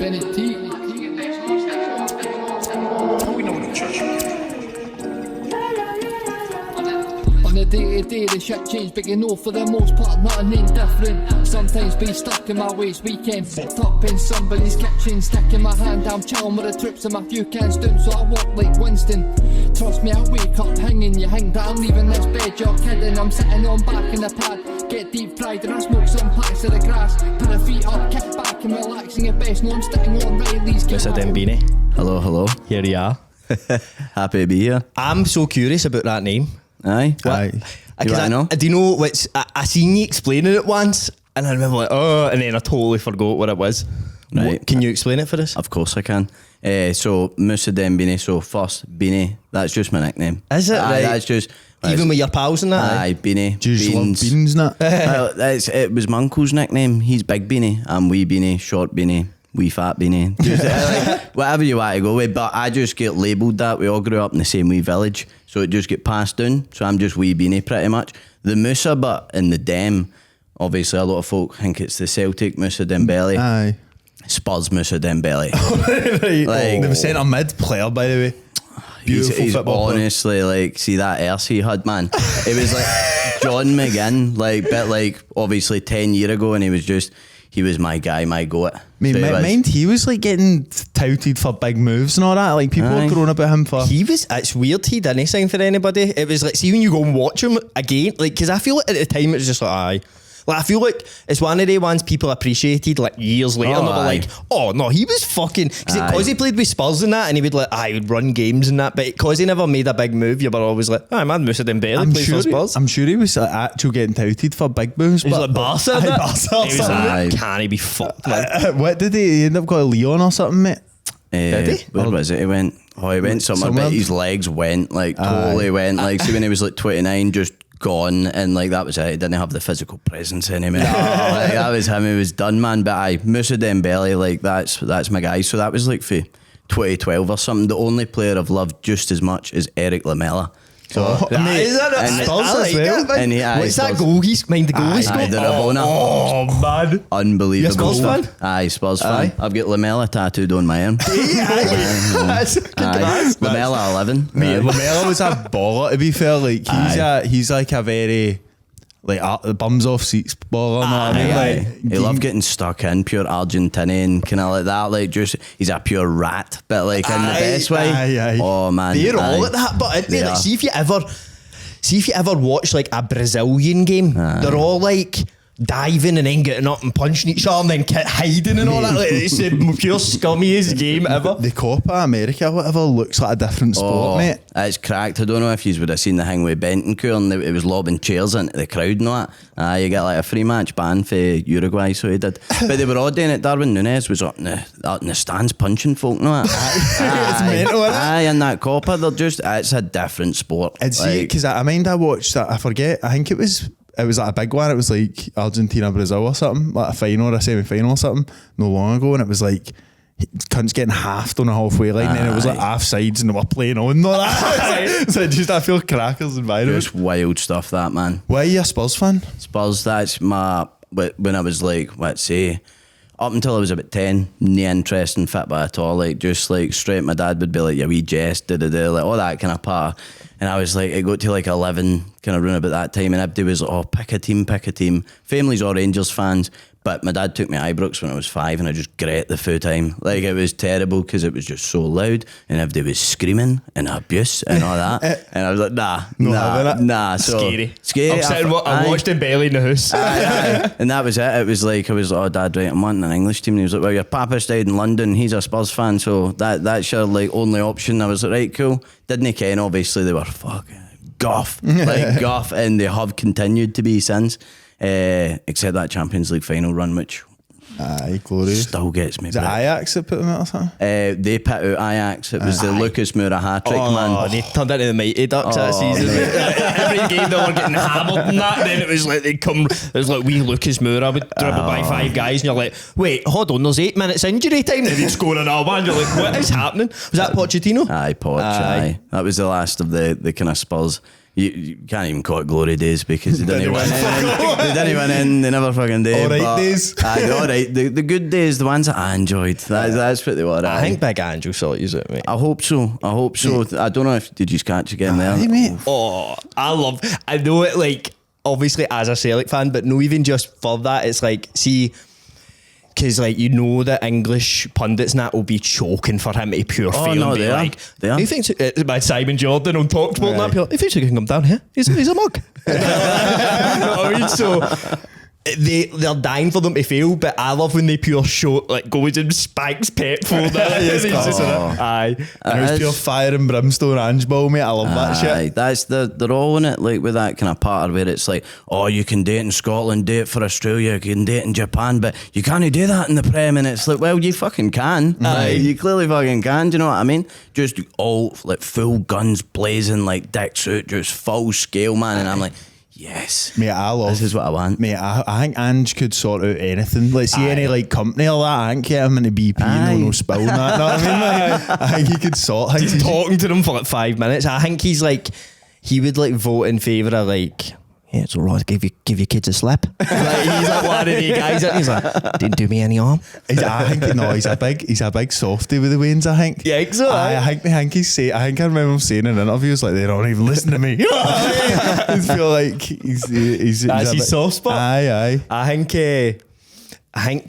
Bennett T. On a day-to-day the shit changed, but you know for the most part nothing ain't different. Sometimes be stuck in my ways, weekend fucked up in somebody's kitchen, sticking my hand down, chilling with the troops and my few cans down, so I walk like Winston. Trust me, I wake up hanging, you hang that I'm leaving this bed, you're kidding. I'm sitting on back in the pad, get deep fried and I smoke some packs of the grass. Put the feet up, kick back and relaxing at best. No, I'm sticking on Reilly's. Mr. Dembeany. Hello. Here you are. Happy to be here. I'm so curious about that name. Aye. Because I know. Do you know what's? I seen you explaining it once, and I remember like, oh, and then I totally forgot what it was. Right. Can you explain it for us? Of course I can. So Moussa Dembeany. So first Beanie. That's just my nickname. Is it? Aye, right? that's just. Even with your pals and that. Aye, Beanie. Just love beans, innit? Well, it was my uncle's nickname. He's Big Beanie. I'm Wee Beanie, Short Beanie, Wee Fat Beanie. Just, like, whatever you want to go with. But I just get labelled that. We all grew up in the same wee village, so it just get passed down. So I'm just Wee Beanie pretty much. The Moussa but and the Dem, obviously a lot of folk think it's the Celtic Moussa Dembele. Aye. Spurs Moussa Dembele. Right. Like- They were centre mid player, by the way. Beautiful He's football player. honestly like, see that arse he had, man. It was like John McGinn, like bit like obviously 10 years ago, and he was my guy, my goat. Mate, So mind he was like getting touted for big moves and all that. Like people Aye. were growing about him for. It's weird he didn't sign for anybody. It was like, see when you go and watch him again, like, because I feel like at the time it was just like, aye. Like, I feel like it's one of the ones people appreciated like years later, and they were aye. like, oh no, he was fucking, because he played with Spurs and that, and he would like, he would run games and that, but because he never made a big move, you were always like, oh man, Moussa Dembele plays for Spurs. I'm sure he was actual getting touted for big moves. He was like Barca. Aye, Barca or He was something. like, can he be fucked, man? What did he end up got a Leon or something, mate? Did he? Where was it? He went somewhere, but his legs went like totally went like. See when he was like 29, just gone, and like that was it. He didn't have the physical presence anymore. Like, that was him. He was done, man. But I Moussa Dembele, like that's my guy. So that was like for 2012 or something. The only player I've loved just as much is Eric Lamela. So Mate, is that and- Spurs I like as well? it, man. And he- aye, What's that Spurs. goal he's mind the goal he Aye, scored? the Rabona. Oh man. Unbelievable. You a Spurs fan? Aye, Spurs fan. Aye. I've got Lamela tattooed on my arm. That's Aye. Lamela 11. Mate, Aye. Lamela was a baller, to be fair. Like he's like a very like bums off seats baller. Know what I mean? Aye. Like He loved getting stuck in, pure Argentinian, kind of like that. Like just, he's a pure rat, but like in the best way. aye. Oh man, They're all aye. like that, but aren't they? They Like, are. see if you ever watch like a Brazilian game, they're all like diving and then getting up and punching each other and then hiding and all that. Like, it's the pure scummiest game ever. the Copa America, whatever, looks like a different sport, mate. It's cracked. I don't know if you would have seen the thing with Bentancur and it was lobbing chairs into the crowd and all that. You get like a free match ban for Uruguay, so he did. But they were all doing it. Darwin Núñez was up in the stands punching folk and all that. It's mental, isn't it? Aye, in that Copa, they're just, it's a different sport. And see, because I mind I watched that, I forget, I think it was like a big one. It was like Argentina, Brazil or something, like a final or a semi-final or something, no long ago, and it was like cunts getting halved on the halfway line, and then it was like half sides and they were playing on and all that. So just I feel crackers and viral. Just wild stuff, that, man. Why are you a Spurs fan? Spurs, that's my, when I was like, let's say, up until I was about 10, no interest in football at all. Like, just like straight, my dad would be like, yeah, wee jest, like all that kind of part. And I was like, it got to like 11, kind of round about that time, and everybody was like, oh, pick a team. Family's all Rangers fans, but my dad took me to Ibrox when I was 5, and I just gret the full time. Like, it was terrible because it was just so loud, and everybody was screaming and abuse and all that. And I was like, nah. So Scary. Scary. I'm watching Belly in the house. Aye. And that was it. It was like, I was like, oh dad, right, I'm wanting an English team. And he was like, well, your papa's died in London, he's a Spurs fan, so that's your like only option. I was like, right, cool. Didn't ken, obviously they were fucking Gaff, like Gaff, and they have continued to be since, except that Champions League final run, which Aye, glorious. still gets me. Is it Ajax that put them out or something? They put out Ajax. It was the Lucas Moura hat-trick, man. They turned into the Mighty Ducks that season. Every game they were getting hammered and that, and then it was like it was like wee Lucas Moura would dribble by 5 guys, and you're like, wait, hold on, there's 8 minutes injury time, and they'd score another one. You're like, what is happening? Was that Pochettino? Aye, Poch, aye. That was the last of the kind of Spurs You can't even call it glory days because they didn't win. They didn't win in. They never fucking did. All right days. All right. The good days, the ones that I enjoyed. That's what they were. I think Big Angel sorted it, mate. I hope so. I don't know if did you catch again there. Hey, mate. Oh, I know it, like, obviously as a Celtic fan, but no, even just for that, it's like, see, because like you know the English pundits and that will be choking for him to pure fail and be like, he thinks it's by Simon Jordan on Talksport and that, people, he thinks he can come down here. He's a mug. You know what I mean? So they're dying for them to fail, but I love when they pure show like goes and spikes Pep for that. Aye, and it was pure fire and brimstone Ange ball, mate. I love that shit. That's they're all in it, like with that kind of part where it's like, oh, you can date in Scotland, date for Australia, you can date in Japan, but you can't do that in the Prem. And it's like, well, you fucking can. You clearly fucking can. Do you know what I mean? Just all like full guns blazing, like dick suit, just full scale, man. And I'm like, yes, mate, I love this is what I want, mate. I think Ange could sort out anything. Let's see any like company or that. I think get him into BP, no spill that. Know what I mean? Like, I think he could sort. He's talking to them for like 5 minutes. I think he's like, he would like vote in favour of like, yeah, it's alright, give your kids a slap. Like, he's like one of the guys and he's like, didn't do me any harm. I think he's a big softy with the Waynes, I think. Yeah, exactly. I think I remember him saying in interviews like, they don't even listen to me. I feel like he's that's his soft spot. Aye. I think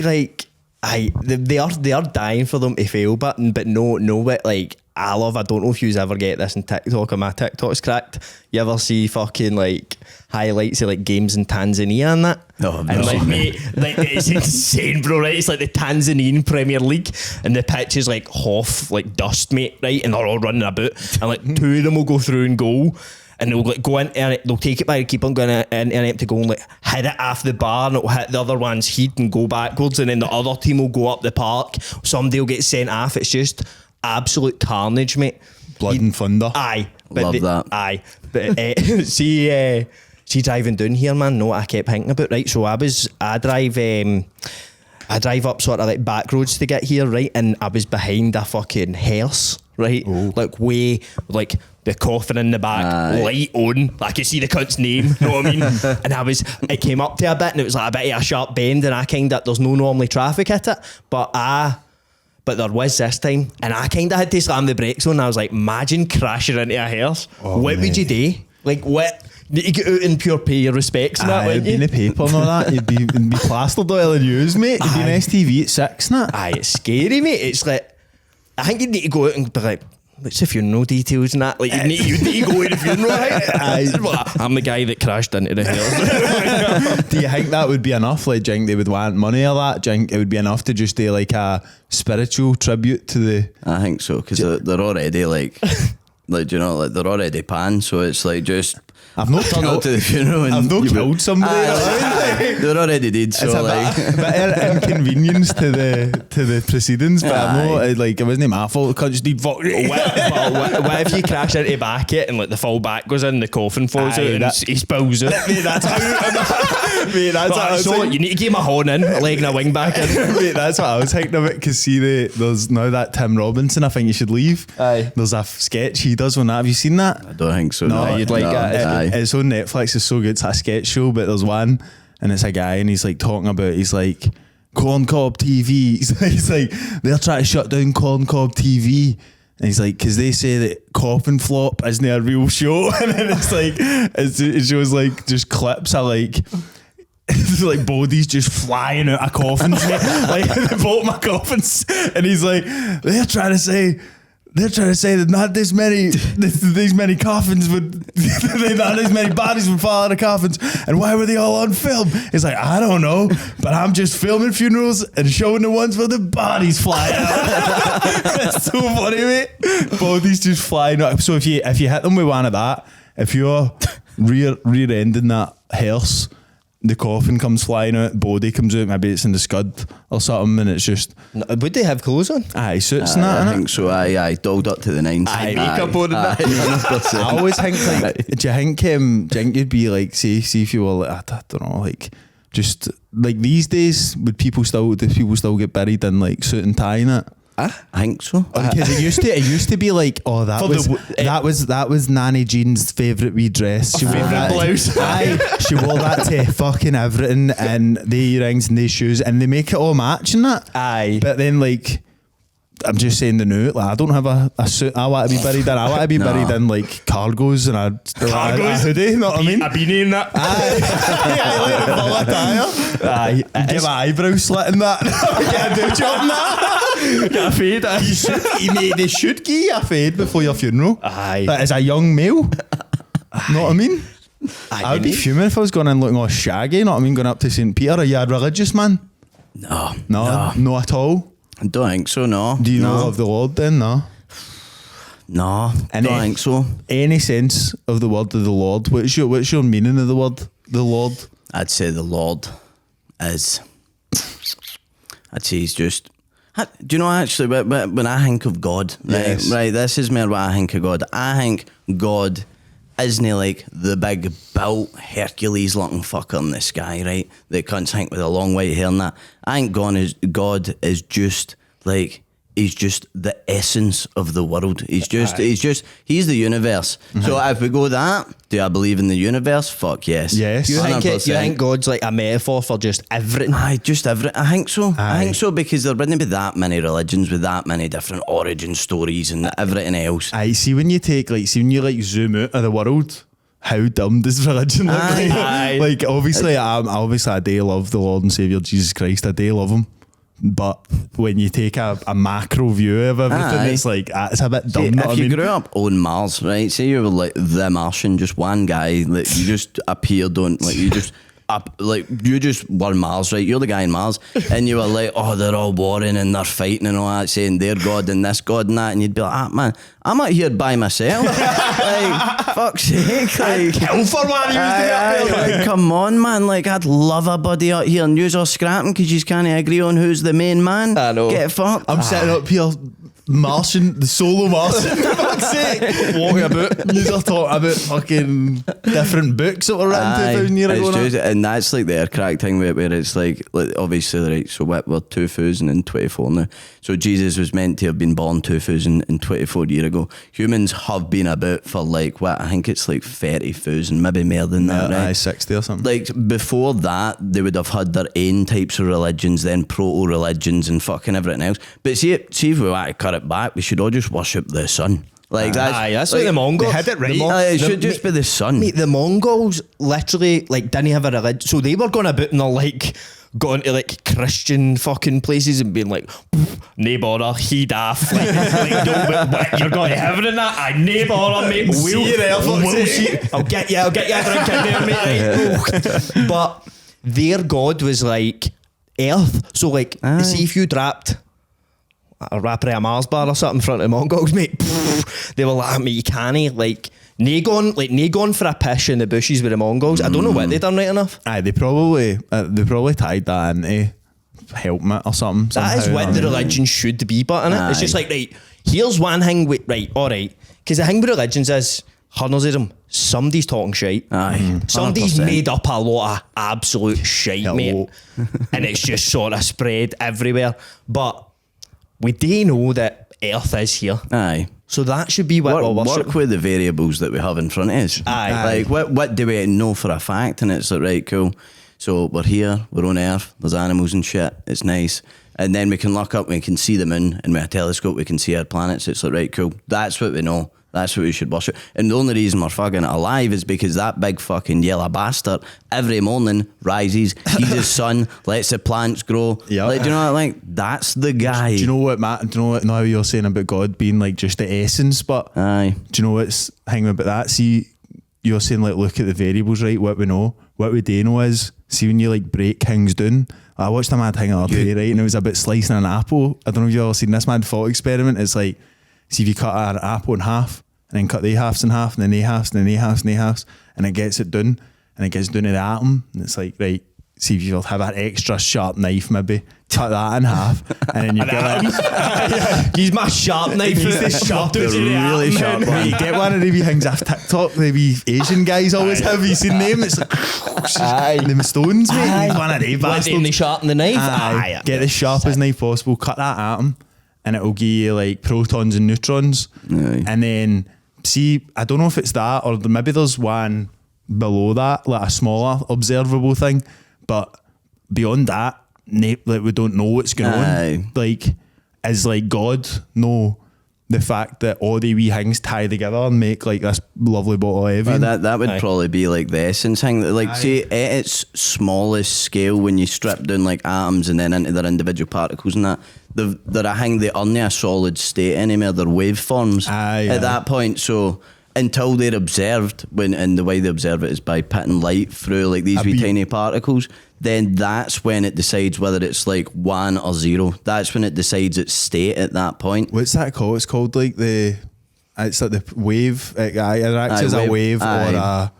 like they are dying for them to fail, but no, but like I don't know if you ever get this in TikTok or my TikTok's cracked. You ever see fucking like highlights of like games in Tanzania and that? No, and like mate, like it's insane, bro, right? It's like the Tanzanian Premier League and the pitch is like half like dust, mate, right? And they're all running about and like two of them will go through and goal. And they'll like go in and they'll take it by the keeper and go in an empty goal and like hit it off the bar and it'll hit the other one's head and go backwards and then the other team will go up the park. Somebody will get sent off. It's just absolute carnage, mate. Blood and thunder. Love that. Aye. But see driving down here, man, know what I kept thinking about, right? So I drive up sort of like back roads to get here, right? And I was behind a fucking hearse, right? Ooh. Like way, like the coffin in the back, light on. I could see the cunt's name, you know what I mean? And it came up to a bit and it was like a bit of a sharp bend and there's no normally traffic at it. But there was this time and I kind of had to slam the brakes on and I was like, imagine crashing into a hearse. What would you do? Like what? Need to get out and pure pay your respects and that, wouldn't you? In the paper and all that. You'd be plastered all the news, mate. You'd be in STV at 6 and that. Aye, it's scary, mate. It's like, I think you'd need to go out and be like, what's the funeral details and that? Like, you need to go to the funeral, right? I'm the guy that crashed into the hills. Do you think that would be enough? Like, do you think they would want money or that? Do you think it would be enough to just do like a spiritual tribute to the... I think so, because they're already like, you know, like they're already panned, so it's like just... I've not turned up to the funeral and I've not killed somebody. They're already dead, so it's a bit of inconvenience to the proceedings, but I'm not like it wasn't my fault. I just need fuck. What if you crash into back it and like the full back goes in, the coffin falls out and he spills out? Mate, that's how. So you need to give him a horn in, a leg and a wing back in. Mate, that's what I was thinking of it. Because see, there's now that Tim Robinson. I think you should leave. Aye. There's a sketch he does on that. Have you seen that? I don't think so. No, you'd like that. It's on Netflix. It's so good. It's a sketch show, but there's one, and it's a guy, and he's like talking about. He's like Corn Cob TV. He's like they're trying to shut down Corn Cob TV. And he's like, because they say that Coffin Flop isn't a real show, and then it's like it shows like just clips of like like bodies just flying out of coffins, like the bottom of coffins, and he's like, they're trying to say that not these many coffins would, not as many bodies would fall out of coffins, and why were they all on film? He's like, I don't know, but I'm just filming funerals and showing the ones where the bodies fly out. It's so funny, mate. Bodies just flying out. So if you hit them with one of that, if you're rear-ending that hearse, the coffin comes flying out, body comes out, maybe it's in the scud or something, and it's just... Would they have clothes on? Aye, suits and that, I think so, aye, dolled up to the nines. Aye, makeup on and that. 100%. I always think, like, do you think you'd be like, see if you were like, I don't know, like, just, like these days, do people still get buried in, like, suit and tie and it? I think so. Because it used to be like, oh, that was Nanny Jean's favourite wee dress. She wore that blouse. Aye, she wore that to fucking everything, and the earrings and the shoes, and they make it all match and that. Aye. But then like, I'm just saying the new, like, I don't have a suit I want to be buried in. I want to be buried in like cargos and a hoodie, you know what I mean? A beanie in that. Aye. Like a full attire. Aye. Get my eyebrow slit in that. Get a do job in that. Get a fade. They should give you a fade before your funeral. Aye. But as a young male, know what I mean? I would be fuming if I was going in looking all shaggy, you know what I mean? Going up to St. Peter. Are you a religious man? No. No at all? I don't think so, no. Do you know of the Lord then? No. No, don't think so. Any sense of the word of the Lord? What's your meaning of the word, the Lord? I'd say the Lord is... I'd say he's just... Do you know, actually, when I think of God, right, this is more what I think of God. I think God isn't like the big built Hercules looking fucker in the sky, right? That cunts think with a long white hair and that. I think God is just like, he's just the essence of the world. He's the universe. Mm-hmm. So if we go that, do I believe in the universe? Fuck yes. Yes. You think God's like a metaphor for just everything? Aye, just everything. I think so. Aye. I think so, because there wouldn't be that many religions with that many different origin stories and everything else. I see when you zoom out of the world, how dumb does religion look? Aye. Like obviously I do love the Lord and Saviour Jesus Christ. I do love him. But when you take a macro view of everything, it's like, it's a bit dumb. If you grew up on Mars, right? Say you were like the Martian, just one guy, like you just appeared on, like you just you just were Mars, right? You're the guy in Mars, and you were like, oh, they're all warring and they're fighting and all that, saying they're God and this God and that, and you'd be like, man, I'm out here by myself. Like, fuck's sake, like, Kill for one. Like, come on, man. Like, I'd love a buddy out here and you's all scrapping because you can't agree on who's the main man. I know. Get fucked. I'm sitting up here, Martian, the solo Martian, for fuck's sake. Walking about. You're talking about fucking different books that were written 2,000 years ago. And that's like the aircrack thing where it's like obviously, right, so we're 2024 now. So Jesus was meant to have been born 2024 years ago. Humans have been about for like, I think it's like 30,000, maybe more than that, right? Aye, 60 or something. Like, before that, they would have had their own types of religions, then proto-religions and fucking everything else. But see if we want to cut it back, we should all just worship the sun. Like, that's like the Mongols. They had it right. It should just be the sun. Mate, the Mongols literally like didn't have a religion, so they were going about and they're like going to like Christian fucking places and being like, nae bother, he daft, like you're going to heaven and that. I nae bother, mate. We'll see. I'll get you a drink in there, mate. Right? But their god was like Earth. So like, see if you dropped a wrapper of a Mars bar or something in front of the Mongols, mate, they were like, mate, you can't, like, nae gone for a pish in the bushes with the Mongols. I don't know what they done right enough. Aye, they probably tied that into helmet or something. That is what the religion should be, but innit? It's just like, right, here's one thing with, right, alright, because the thing with religions is, hundreds of them, somebody's talking shite. Aye, somebody's 100%. made up a lot of absolute shite, mate, and it's just sort of spread everywhere. But we do know that Earth is here. Aye. So that should be what we're worshipping. Work with the variables that we have in front of us. Aye. Like, what do we know for a fact? And it's like, right, cool. So we're here, we're on Earth, there's animals and shit, it's nice. And then we can look up, we can see the moon, and with a telescope we can see our planets. It's like, right, cool. That's what we know. That's what we should worship. And the only reason we're fucking alive is because that big fucking yellow bastard every morning rises, he's his sun, lets the plants grow. Yeah. Like, do you know what, like, that's the guy. Do you know what, Matt? Do you know what? Now you're saying about God being like just the essence, but Aye. do you know what's hanging about that? See, you're saying like look at the variables, right? What we know, what we do know is, see when you like break things down. I watched a mad thing the other day, right? And it was about slicing an apple. I don't know if you've ever seen this mad thought experiment. It's like, see if you cut an apple in half and then cut the halves in half and then the halves and then the halves and the halves, and it gets it done and it gets down to the atom, and it's like, right, see if you'll have an extra sharp knife, maybe cut that in half, and then you get like, use my sharp knife. Use the sharp, the really sharp one. You get one of the wee things off TikTok, the wee Asian guys always have. You seen them? It's like them stones, mate. Use one of them When they bastards. sharpen the knife. Get the sharpest knife possible, cut that atom, and it'll give you like protons and neutrons. Aye. And then see, I don't know if it's that or maybe there's one below that, like a smaller observable thing, but beyond that, like we don't know what's going Aye. on. Like, is like God know the fact that all the wee things tie together and make like this lovely bottle of Evian? Well, that would Aye. probably be like the essence thing. Like, Aye. see, at its smallest scale, when you strip down like atoms and then into their individual particles and that, they're a thing, they aren't a solid state anymore. They're waveforms Aye, at aye. that point. So until they're observed, and the way they observe it is by putting light through like these wee tiny particles, then that's when it decides whether it's like 1 or 0. That's when it decides its state at that point. What's that called? It's called like it's like the wave. It acts Aye, as a wave. wave Aye.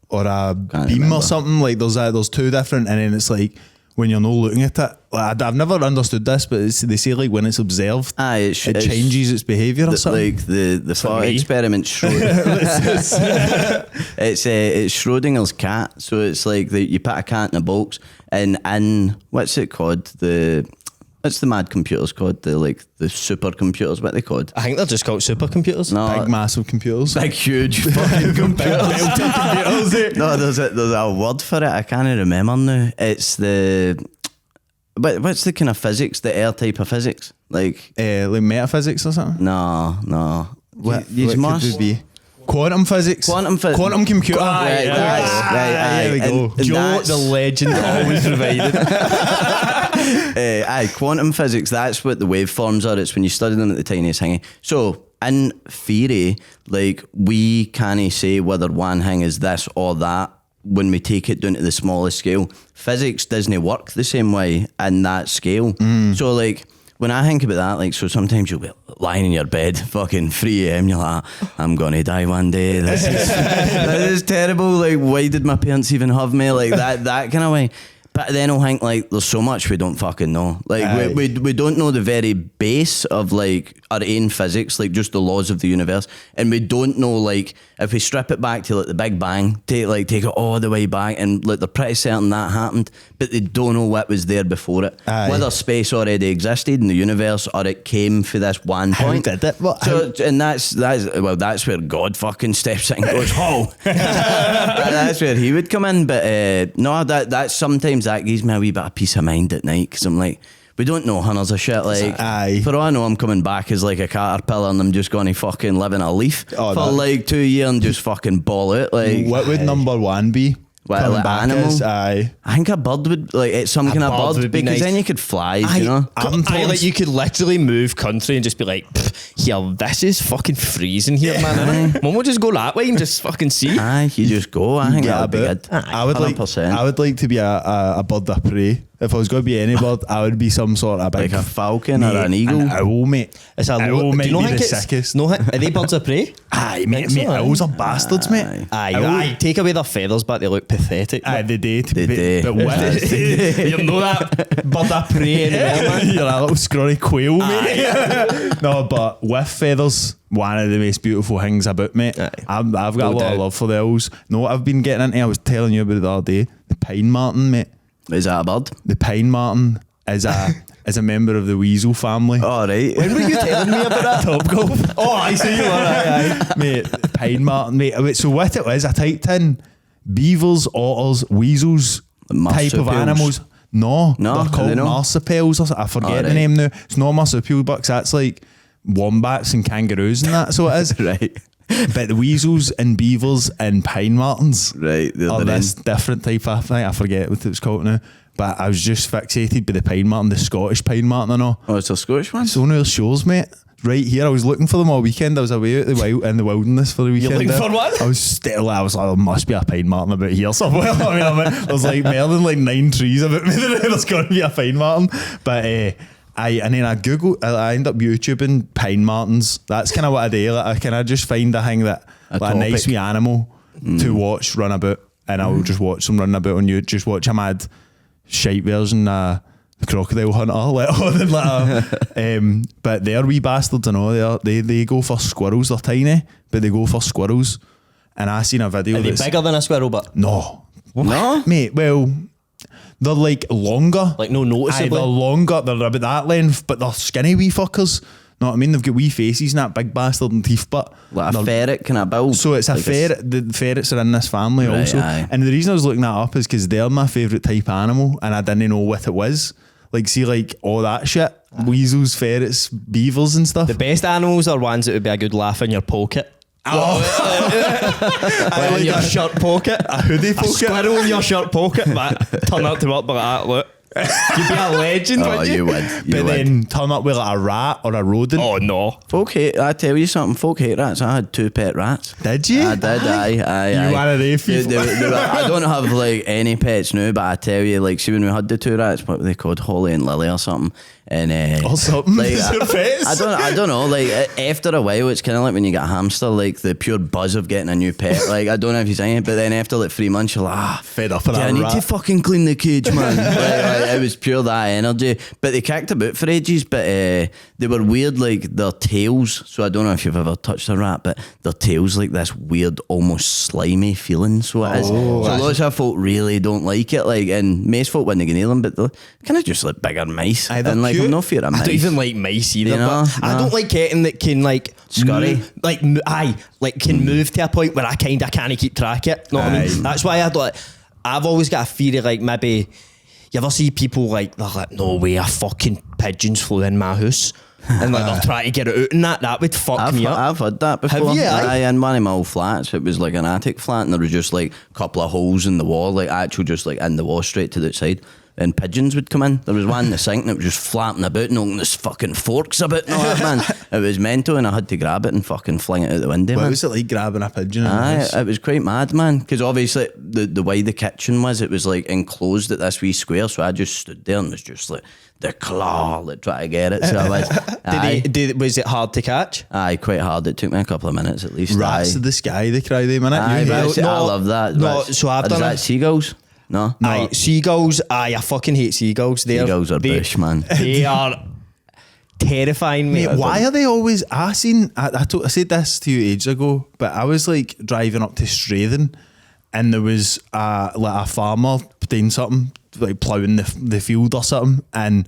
or a Can't beam remember. or something. Like there's two different, and then it's like when you're not looking at it. Like, I've never understood this, but they say like when it's observed, Aye, it changes its behaviour or something. Like the thought me. experiment it's Schrodinger's cat. So it's like you put a cat in a box, and what's it called? What's the mad computers called? The supercomputers. What are they called? I think they're just called supercomputers. No, Big massive computers. big huge fucking computers. No, there's a word for it. I can't remember now. It's what's the kind of physics? The air type of physics, like Metaphysics or something. no. What You must could it be? Quantum physics. Quantum computer. Right, There we go. And Joe, that's- the legend, always provided. Quantum physics, that's what the waveforms are. It's when you study them at the tiniest thing. So, in theory, like, we can't say whether one thing is this or that when we take it down to the smallest scale. Physics doesn't work the same way in that scale. So, like, when I think about that, like, so sometimes you'll be lying in your bed, fucking 3 a.m, you're like, I'm gonna die one day. This is terrible. Like, why did my parents even have me? Like, that kind of way. But then I'll think, like, there's so much we don't fucking know. Like, we don't know the very base of, like, our own physics, like, just the laws of the universe. And we don't know, like, if we strip it back to, like, the Big Bang, take it all the way back, and, like, they're pretty certain that happened, but they don't know what was there before it. Aye. Whether space already existed in the universe or it came for this one point. did it? What- So, and that's where God fucking steps in and goes, oh. That's where he would come in. But no, that's sometimes that gives me a wee bit of peace of mind at night, because I'm like, we don't know hunters of shit. Like, Aye. for all I know, I'm coming back as like a caterpillar and I'm just going to fucking live in a leaf Oh, for that- like 2 years and just fucking ball it. Like, What would number one be? What, Coming like back animal? as, aye. I think a bird would, like, it's some kind of bird bird, would be because nice. then you could fly, you know? Like, you could literally move country and just be like, here, this is fucking freezing here, man. Mum will just go that way and just fucking see. Aye, you just go. I think Get that a would be bit. good. I would like. 100%. I would like to be a bird of prey. If I was going to be any bird, I would be some sort of big, Like a falcon or an eagle? An owl, mate. It's a Owl low. might Do you not be think the it's sickest. No, are they birds of prey? Aye, mate. Think so, aye. Owls are bastards, mate. Aye. Take away their feathers, but they look pathetic. Aye, they do. They do. But what? You know that bird of prey anywhere, man. You're a little scrawny quail, mate. No, but with feathers, one of the most beautiful things about, mate. Aye. I've got No a lot doubt. of love for the owls. No, what I've been getting into, I was telling you about it the other day, the pine martin, mate. Is that a bird? The pine martin is a member of the weasel family. All right. When were you telling me about that? Top golf. Oh, I see you were. Aye. Mate, pine martin, mate. Wait, so what it was, I typed in beavers, otters, weasels type of Marsupials. animals. No, No, they're are called they not? marsupials or something. I forget the Alright. name now. It's not marsupial bucks, that's like wombats and kangaroos and that, so it is. Right. But the weasels and beavers and pine martins Right. They're are the this different type of thing. I forget what it's called now. But I was just fixated by the pine martin, the Scottish pine martin and all. Oh, it's a Scottish one? So no shows, mate. Right here, I was looking for them all weekend. I was away out in the wilderness for the weekend. looking there. for what? I was like, there must be a pine martin about here somewhere. I mean, there's like more than like 9 trees about me. There's got to be a pine martin. But and then I end up YouTubing pine martins. That's kind of what I do. Like, I kind of just find a thing that like a nice topic. wee animal to watch run about, and I'll just watch them run about on YouTube. Just watch a mad shite version. The crocodile hunter, but they're wee bastards and all. They go for squirrels. They're tiny, but they go for squirrels. And I seen a video. Are they that's bigger than a squirrel, but no, No? mate. Well, They're like longer. Like no noticeably. Aye, they're longer. They're about that length, but they're skinny wee fuckers. Know what I mean? They've got wee faces and that big bastard and teeth, but Like a ferret kind of build. so it's a like ferret. The ferrets are in this family Right, also, aye. and the reason I was looking that up is because they're my favourite type of animal, and I didn't know what it was. Like, see, like all that shit, weasels, ferrets, beavers, and stuff. The best animals are ones that would be a good laugh in your pocket. I In your like shirt pocket. a hoodie A pocket. squirrel in your shirt pocket, but turn up to work like that, look. You'd be a legend, Oh, wouldn't you you? would. You But would. then turn up with like a rat or a rodent. Oh, no. Folk hate, I tell you something, folk hate rats. I had 2 pet rats. Did you? I did, aye. You one of they people. I don't have like any pets now, but I tell you, like, see when we had the 2 rats, what were they called? Holly and Lily or something. And Or something. like, Is your pets? I don't know. Like after a while, it's kind of like when you get a hamster, like the pure buzz of getting a new pet. Like I don't know if you're saying it, but then after like 3 months, you're like, Fed up of yeah, that I need rat. to fucking clean the cage, man. like, it was pure that energy. But they kicked about for ages. But they were weird, like their tails. So I don't know if you've ever touched a rat, but their tails like this weird, almost slimy feeling. So it is. So lots of folk really don't like it. Like, and most folk wouldn't get near them, but they're kind of just like bigger mice. Aye, they're And like cute. I'm not fear of I mice. don't even like mice either. You know? But I No. don't like getting that can like Scurry. move, like can move to a point where I kind of can't keep track of it. Know what I Aye. mean? That's why I've always got a fear of like maybe you ever see people like they're like, no way, a fucking pigeons flew in my house. And like they're trying to get it out and that would fuck me up. I've had that before. Have you, aye? In one of my old flats, it was like an attic flat, and there was just like a couple of holes in the wall, like actual just like in the wall straight to the outside. And pigeons would come in. There was one in the sink that was just flapping about and all this fucking forks about and all that, man. It was mental, and I had to grab it and fucking fling it out the window, What man. was it like grabbing a pigeon? in the Aye, house? it was quite mad, man. Because obviously the way the kitchen was, it was like enclosed at this wee square. So I just stood there and was just like the claw, like trying to get it. So I was, Was it hard to catch? aye, quite hard. It took me a couple of minutes at least. Rats aye. of the sky, they cry them, innit? Aye, You but know? I no, love that. no, Rats- so I've is done that a- seagulls? No. Aye, seagulls. Aye, I fucking hate seagulls. Seagulls are bush, man. They are terrifying me. Mate, why are they always? I said this to you ages ago, but I was like driving up to Strathern, and there was like a farmer doing something, like ploughing the field or something, and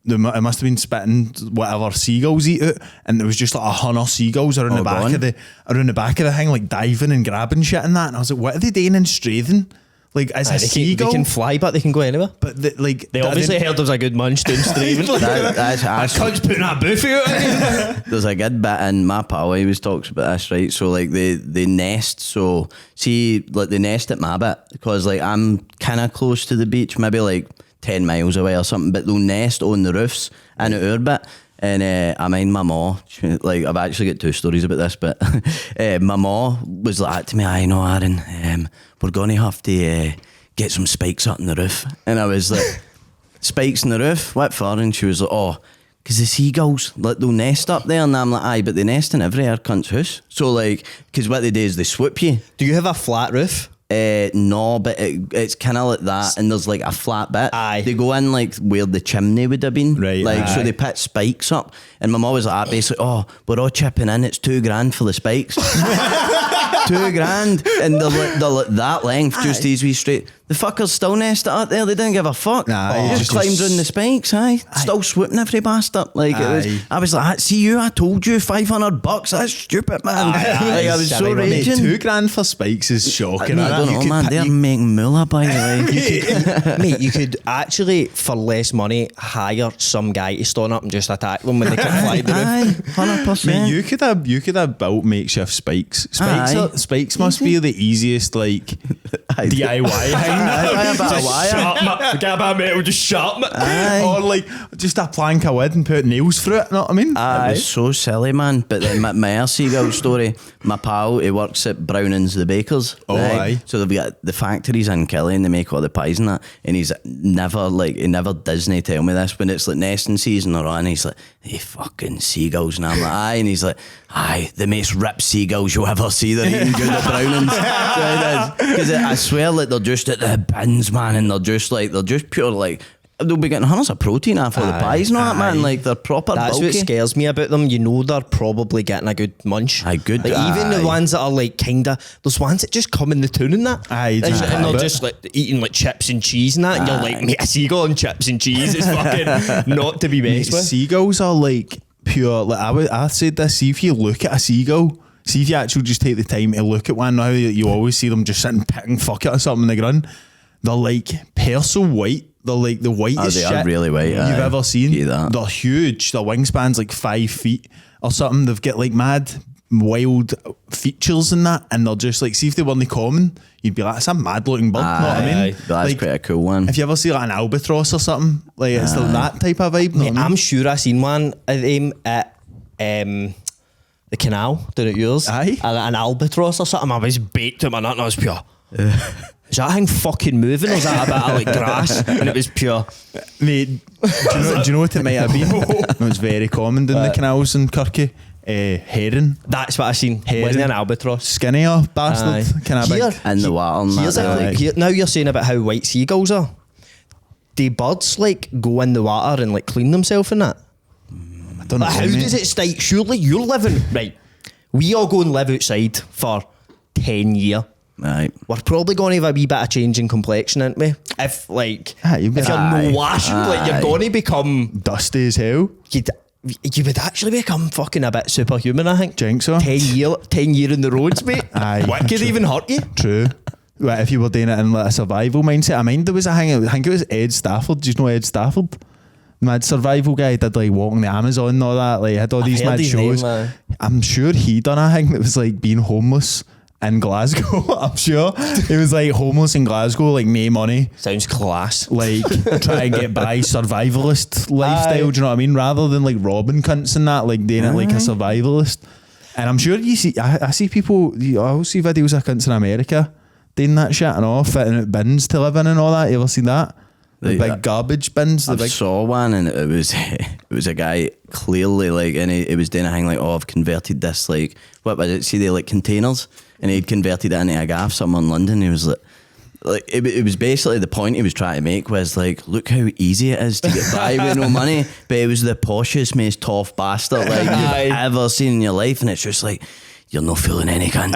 it must have been spitting whatever seagulls eat out, and there was just like 100 seagulls around the back gone. of the thing, like diving and grabbing shit and that. And I was like, what are they doing in Strathern? Like, as a They seagull, can fly, but they can go anywhere. but They obviously heard there was a good munch down Straven. That's actually, Cunt's putting a buffet out. there's a good bit in my pal always talks about this, right? So like they nest. So see, like they nest at my bit because like I'm kind of close to the beach, maybe like 10 miles away or something. But they'll nest on the roofs in our bit. And I mind my ma, like I've actually got 2 stories about this, but my ma was like that to me, I know Aaron, we're going to have to get some spikes up in the roof. And I was like, spikes in the roof? What for? And she was like, oh, because the seagulls, like they'll nest up there. And I'm like, aye, but they nest in every cunt's house. So like, because what they do is they swoop you. Do you have a flat roof? No, but it's kind of like that, and there's like a flat bit. Aye. They go in like where the chimney would have been, Right, Like so aye. they put spikes up, and my mum was like, basically, oh, we're all chipping in. It's $2,000 for the spikes. $2,000, and they're like that length, just these wee straight. The fuckers still nest it up there. They didn't give a fuck. Nah, They you just just- climbed on the spikes. Still swooping every bastard. Like it was. Aye. I was like, see you. I told you $500. That's stupid, man. Like, I was so silly, mate. raging. $2,000 for spikes is shocking. I don't innit? know, man. They're making moolah, by the way. Mate, you could actually, for less money, hire some guy to stand up and just attack them when they can fly the roof. Aye, 100%. Mate, you could have built makeshift spikes. Aye. Spikes must be the easiest like DIY thing. Aye, a bit of wire. Get a bit of metal, just sharpen it. Aye. Or like just a plank of wood and put nails through it. Know what I mean? It was so silly, man. But then my other seagull story, my pal, he works at Browning's the Bakers. Oh, aye. So they've got the factories in Kelly and they make all the pies and that. And he never Disney tell me this when it's like nesting season or on. He's like, hey, fucking seagulls. And I'm like, aye. And he's like, aye, the most ripped seagulls you'll ever see. They're eating good at Browning's. Because I swear, like, they're just at the bins, man. And they're just pure, like, they'll be getting hundreds of protein off all the pies and all that, man. Like, they're proper That's bulky. what scares me about them. You know they're probably getting a good munch. Aye, good. Like, even the ones that are like kinda, there's ones that just come in the tune and that. Aye, just and habit. they're just like eating like chips and cheese and that, and you're like, mate, a seagull and chips and cheese is fucking not to be messed with. Seagulls are like pure. Like I said this. See if you look at a seagull. See if you actually just take the time to look at one. Now you always see them just sitting picking fuck it or something in the ground. They're like pearl white. They're like the whitest they shit are really white, you've aye. ever seen. Get that. They're huge. Their wingspan's like 5 feet or something. They've got like mad wild features in that, and they're just like, see if they weren't common, you'd be like, it's a mad looking bird. Know what I mean? Aye. That's Like, quite a cool one. if you ever see like an albatross or something, like it's like that type of vibe. Know what I mean? I'm sure I seen one of them at the canal down at yours. Aye. An albatross or something. I was baked at my nut and I was pure. Is that thing fucking moving, or is that a bit of like grass? And it was pure. Mate, do you know what it might have been? No, it's very common in the canals in Kirky. Herring. That's what I seen. Wasn't it an albatross? Skinnier bastard. Kind of Here, big. In the water and here's that. a, like, here, now you're saying about how white seagulls are. Do birds like go in the water and like clean themselves in that? I don't know. Like, how mate. does it stay? Surely you're living right. We all go and live outside for 10 years. Right. We're probably going to have a wee bit of change in complexion, aren't we? If like, you'd be- if you're Aye. no washing, like you're Aye. going to become, Dusty as hell? you would actually become fucking a bit superhuman. I think. Think so? 10 year in the roads, mate. Aye. What could even hurt you? True. Right, if you were doing it in like a survival mindset, I mind there was a thing, I think it was Ed Stafford. Do you know Ed Stafford? Mad survival guy, did like walking the Amazon and all that, like had all I've these heard mad his shows. name, I'm sure he done a thing that was like being homeless in Glasgow. I'm sure he was like homeless in Glasgow, like no money, Sounds class. like try and get by, survivalist lifestyle. Do you know what I mean? Rather than like robbing cunts and that, like doing it like a survivalist. And I'm sure you see, I see people. I always see videos of cunts in America doing that shit and all, fitting out bins to live in and all that. You ever seen that? The big garbage bins. The I big. saw one and it was a guy clearly like, and he was doing a thing like, oh, I've converted this like, what was it? See, they like containers, and he'd converted it into a gaff somewhere in London. He was like it was basically the point he was trying to make was like, look how easy it is to get by with no money. But it was the poshest, most tough bastard like you've ever seen in your life, and it's just like, you're not fooling any cunt.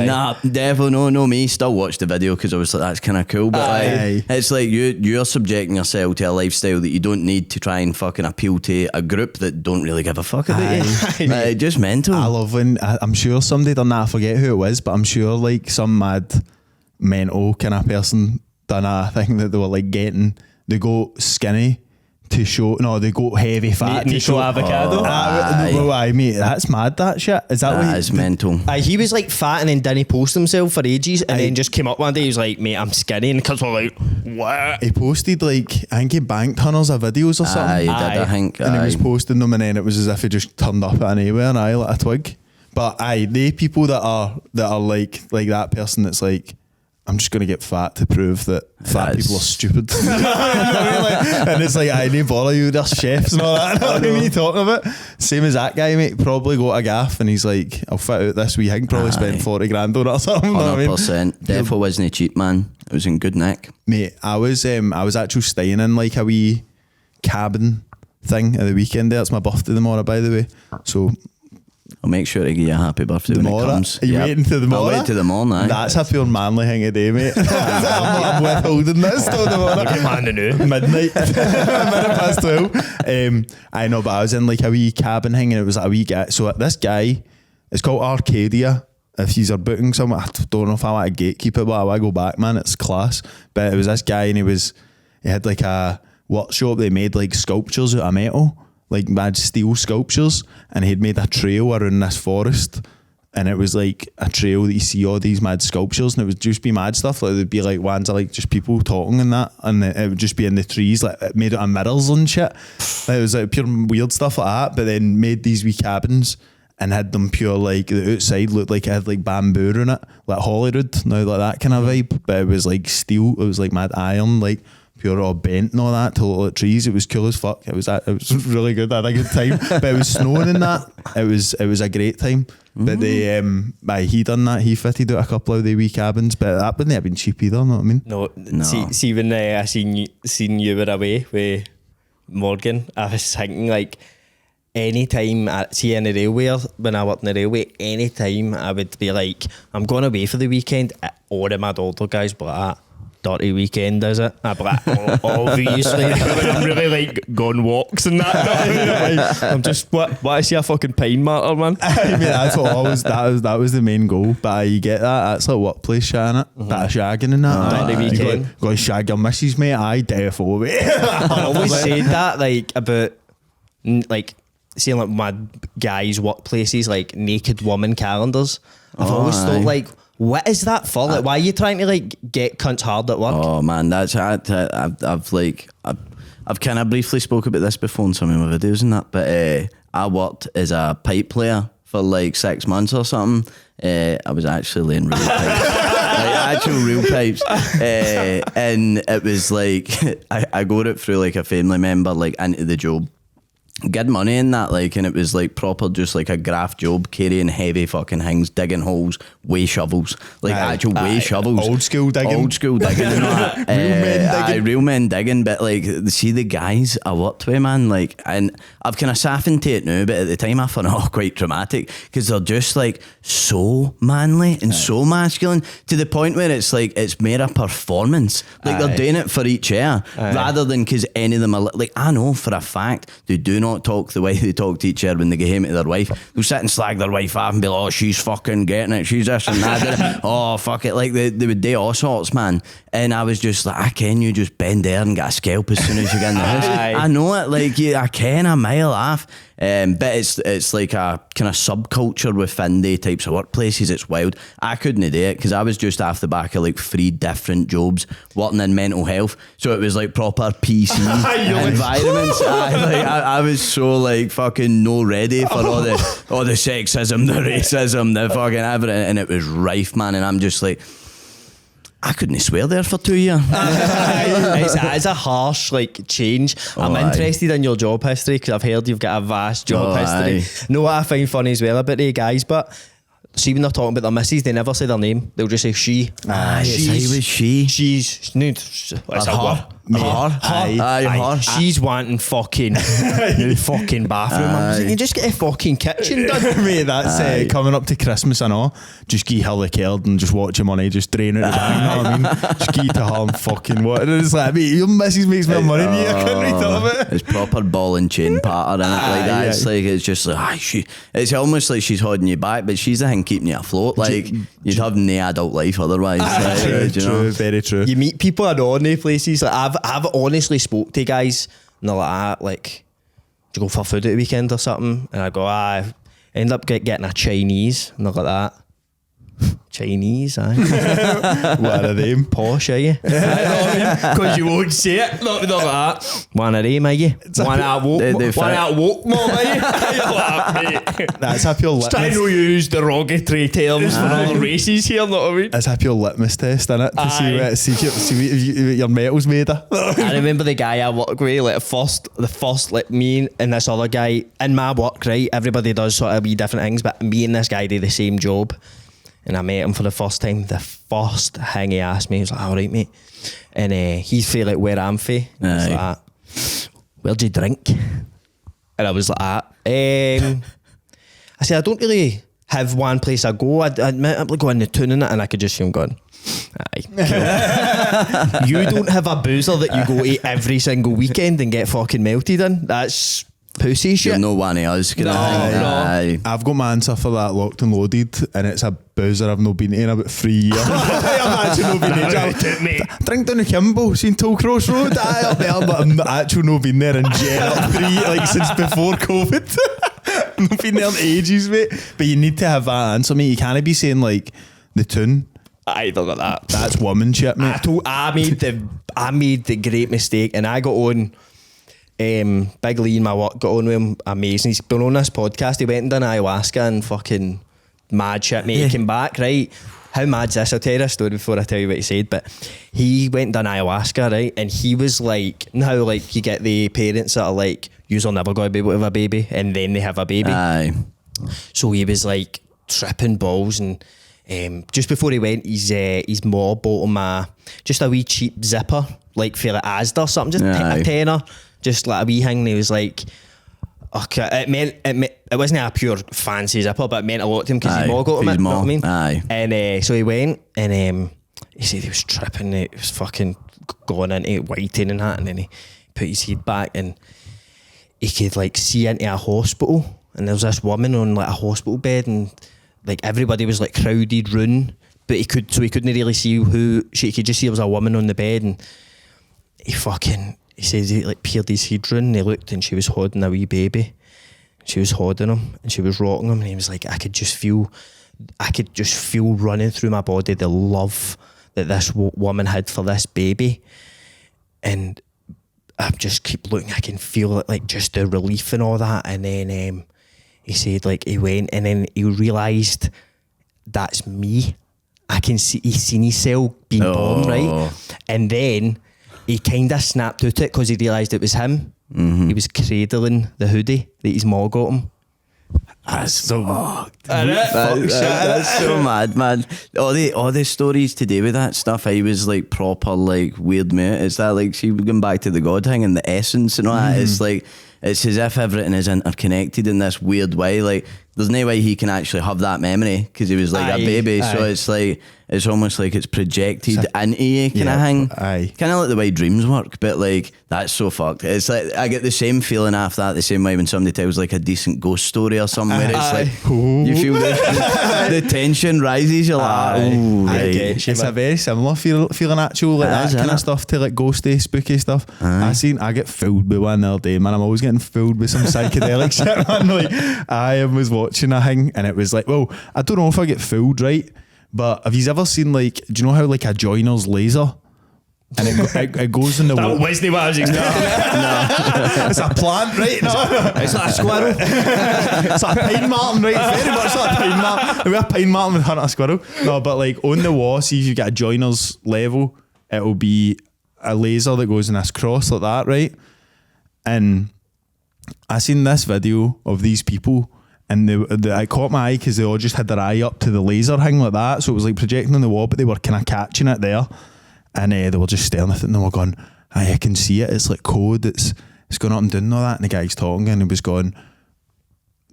Nah, definitely no me. Still watched the video because I was like, that's kind of cool. But like, it's like you're subjecting yourself to a lifestyle that you don't need to try and fucking appeal to a group that don't really give a fuck about you. Just mental. I love when I'm sure somebody done that. I forget who it was, but I'm sure like some mad mental kind of person done a thing that they were like getting. They go skinny to show. No, they go heavy fat to show avocado. Aye, mate, that's mad. That shit is that what That is mental. He was like fat and then didn't post himself for ages, and then just came up one day. He was like, "Mate, I'm skinny," and the kids were like, "What?" he posted like, I think he banked hundreds of videos or Aye, something. he did, I think. And he was aye. posting them, and then it was as if he just turned up at anywhere and I like a twig. But aye, they people that are like that person that's like, I'm just gonna get fat to prove that fat That's- people are stupid. You know what I mean? Like, and it's like, I need bother you, there's chefs and all that. You know what I mean? Talking about same as that guy, mate. Probably go to Gaff and he's like, I'll fit out this wee thing. Probably spend 40 grand on it or something. You know what I mean? 100%. Defo wasn't cheap, man. It was in good nick. Mate, I was actually staying in like a wee cabin thing at the weekend there. It's my birthday tomorrow, by the way. So I'll make sure to give you a happy birthday when it tomorrow, comes. are you Yep. waiting to the I'll morning? wait to the morning, aye. That's a pure manly thing of day, mate. I'm withholding this till tomorrow. Man, the new. Midnight, minute past 12. I know, but I was in like a wee cabin thing, and it was like a wee guy. So this guy, it's called Arcadia. If you are booking somewhere, I don't know if I want to gatekeep it, but I want to go back, man. It's class. But it was this guy, and he had like a workshop. They made like sculptures out of metal, like mad steel sculptures, and he'd made a trail around this forest. And it was like a trail that you see all these mad sculptures, and it would just be mad stuff. Like there'd be like ones of like just people talking and that, and it would just be in the trees, like it made out of mirrors and shit. Like, it was like pure weird stuff like that. But then made these wee cabins and had them pure like the outside looked like it had like bamboo in it, like Holyrood, now like that kind of vibe. But it was like steel. It was like mad iron, like pure all bent and all that to look like trees. It was cool as fuck. It was really good. I had a good time. But it was snowing in that. It was a great time. But he done that. He fitted out a couple of the wee cabins, but that wouldn't have been cheap either. Know what I mean? No. See when I seen you were away with Morgan, I was thinking like anytime I see in the railway, when I worked in the railway, anytime I would be like, I'm going away for the weekend, all of my older guys be like, dirty weekend, is it? I'd be like, obviously. I'm really like going walks and that. I'm just, what I see a fucking pine matter, man. I mean, that's what that was the main goal. But you get that. That's like workplace shit, innit? Bit of shagging and that. Dirty weekend. Go shag your missus, mate. I defo it. I always said that, like, about, like, seeing like my guys' workplaces, like naked woman calendars. I've always thought, like, what is that for? Like, why are you trying to like get cunts hard at work? Oh man, that's I've kind of briefly spoke about this before in some of my videos and that, but I worked as a pipe player for like 6 months or something. I was actually laying real pipes, like actual real pipes, and it was like I got it through like a family member, like into the job. Good money in that, like, and it was like proper, just like a graft job, carrying heavy fucking things, digging holes, way shovels, like actual way shovels, old school digging, and all that. Real men digging. But like, see the guys I worked with, man, like, and I've kind of softened to it now, but at the time I found it all quite dramatic because they're just like so manly and so masculine to the point where it's like it's more a performance, like they're doing it for each other rather than because any of them are like, I know for a fact they do not talk the way they talk to each other when they get home to their wife. They'll sit and slag their wife off and be like, oh, she's fucking getting it, she's this and that. Oh, fuck it. Like they would do all sorts, man. And I was just like, I can you just bend there and get a scalp as soon as you get in the house. I know it, like I can a mile off. But it's like a kind of subculture within the types of workplaces. It's wild. I couldn't do it because I was just off the back of like 3 different jobs working in mental health, so it was like proper PC environments. I was so like fucking no ready for all the sexism, the racism, the fucking everything, and it was rife, man. And I'm just like, I couldn't swear there for 2 years. It's a harsh like change. I'm interested in your job history because I've heard you've got a vast job history. Know what I find funny as well about the guys, but see when they're talking about their missus, they never say their name. They'll just say she. She's no, it's her. Her. She's wanting fucking new fucking bathroom. I'm like, you just get a fucking kitchen done. Mate, that's coming up to Christmas and all. Just give her the card and just watch your money just drain out the bag, you know what I mean? Just give it to her and fucking what. And it's like, mate, your missus makes more money than you. I couldn't read all of it. It's proper ball and chain patter in it like that. It's like, it's just like, it's almost like she's holding you back, but she's the thing keeping you afloat. Like, you'd have no adult life otherwise. True, very true. You meet people in ordinary places. Like, I've honestly spoke to guys and they're like, do you go for food at the weekend or something? And I go, I end up getting a Chinese, and they're like that. Chinese, aye. One of them. Posh, are you? Because you won't say it. Not like that. One of them, are you? One out woke, mom, are you? That's a pure litmus. Trying to use derogatory terms for other races here, know what I mean? It's a pure litmus test, innit? To see what your metal's made of. I remember the guy I work with, like the first, like me and this other guy in my work, right? Everybody does sort of wee different things, but me and this guy do the same job. And I met him for the first time. The first thing he asked me, he was like, all right, mate. And he's feel like where I'm from. He's like, where'd you drink? And I was like, I said, I don't really have one place I go. I admit I'm go in the tune and I could just see him going, aye, cool. You don't have a boozer that you go to every single weekend and get fucking melted in. That's pussy shit. You're no one of us. No. I've got my answer for that, locked and loaded, and it's a boozer I've not been to in about 3 years. I'm actually not been there. Drink down the Kimble, seen Toll Cross Road, up there, but I'm actually not been there in like since before COVID. I've not been there in ages, mate. But you need to have that answer, mate. You can't be saying like the tune. I don't got that. That's woman shit, mate. I made the great mistake, and I got on. Big Lee in my work got on with him, amazing. He's been on this podcast. He went and done ayahuasca and fucking mad shit, mate. He came back, right? how mad's this? I'll tell you this story before I tell you what he said. But he went and done ayahuasca, right? And he was like, how like you get the parents that are like, you're never going to be able to have a baby, and then they have a baby. Aye. So he was like tripping balls, and just before he went, his mom bought him just a wee cheap zipper, like for like Asda or something, just a tenner, just like a wee thing. And he was like, okay, it wasn't a pure fancy zipper, but it meant a lot to him because his mom got him it, you know what I mean? Aye. And so he went, and he said he was tripping, he was fucking going into whiting and that, and then he put his head back, and he could like see into a hospital, and there was this woman on like a hospital bed, and like everybody was like crowded round, but he couldn't really see who. He could just see there was a woman on the bed, and he says he like peered his head round, and he looked, and she was holding a wee baby. She was holding him, and she was rocking him, and he was like, I could just feel running through my body the love that this woman had for this baby, and I just keep looking. I can feel it, like just the relief and all that. And then he said like he went, and then he realised that's me. I can see, he's seen himself being born, right? And then he kind of snapped out it because he realised it was him. Mm-hmm. He was cradling the hoodie that his mom got him. That's so that's so mad, man. All the stories to do with that stuff, I was like proper like weird mate. It's that like she going back to the God thing and the essence and all that. It's like it's as if everything is interconnected in this weird way. Like there's no way he can actually have that memory because he was like a baby. So it's like it's almost like it's projected into you kind of thing. Kind of like the way dreams work, but like that's so fucked. It's like I get the same feeling after that, the same way when somebody tells like a decent ghost story or something where it's like you feel the tension rises. You're like, oh, right. It's a very similar feeling actual, like that kind of stuff to like ghosty, spooky stuff. I get fooled by one the other day, man. I'm always getting fooled with some psychedelic shit, man. Like I was watching a thing and it was like, well, I don't know if I get fooled, right? But have you ever seen like, do you know how like a joiner's laser? And it goes in the wall. That wasn't what I was expecting. No. It's a plant, right? No. It's not a squirrel. It's a pine marten, right? Very much like a pine marten. We're a pine marten with a squirrel. No, but like on the wall, see if you get a joiner's level, it'll be a laser that goes in this cross like that, right? And I seen this video of these people, and I caught my eye because they all just had their eye up to the laser thing like that, so it was like projecting on the wall, but they were kind of catching it there, and they were just staring at it, and they were going, I can see it, it's like code, it's going up and down and all that. And the guy's talking, and he was going,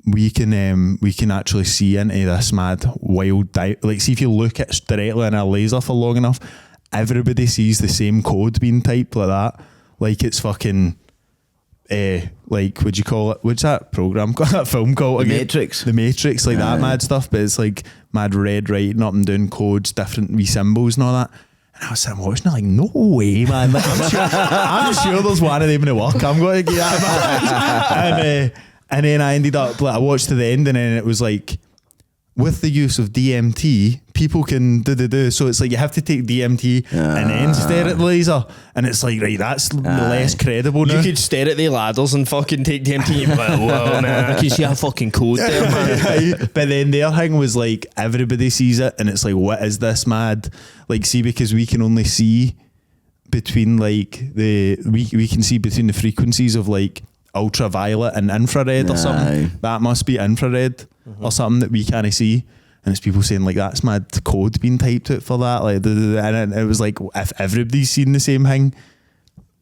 we can actually see into this mad wild like see if you look at directly in a laser for long enough, everybody sees the same code being typed like that, like it's fucking like, what'd you call it? What's that program called? That film called? The Matrix. The Matrix, like that mad stuff, but it's like mad red writing up and down codes, different wee symbols and all that. And I was sitting watching it like, no way, man. Like, I'm sure there's one of them in the work. I'm going to get that. And then I ended up, like, I watched to the end, and then it was like, with the use of DMT, people can do. So it's like you have to take DMT and then stare at the laser. And it's like, right, that's less credible now. You could stare at the ladders and fucking take DMT. Whoa, man. I can see a fucking code there, man. But then their thing was like, everybody sees it, and it's like, what is this mad? Like, see, because we can only see between like we can see between the frequencies of like ultraviolet and infrared or something. That must be infrared or something that we can't see. And it's people saying like, that's mad code being typed out for that. Like, and it was like, if everybody's seen the same thing,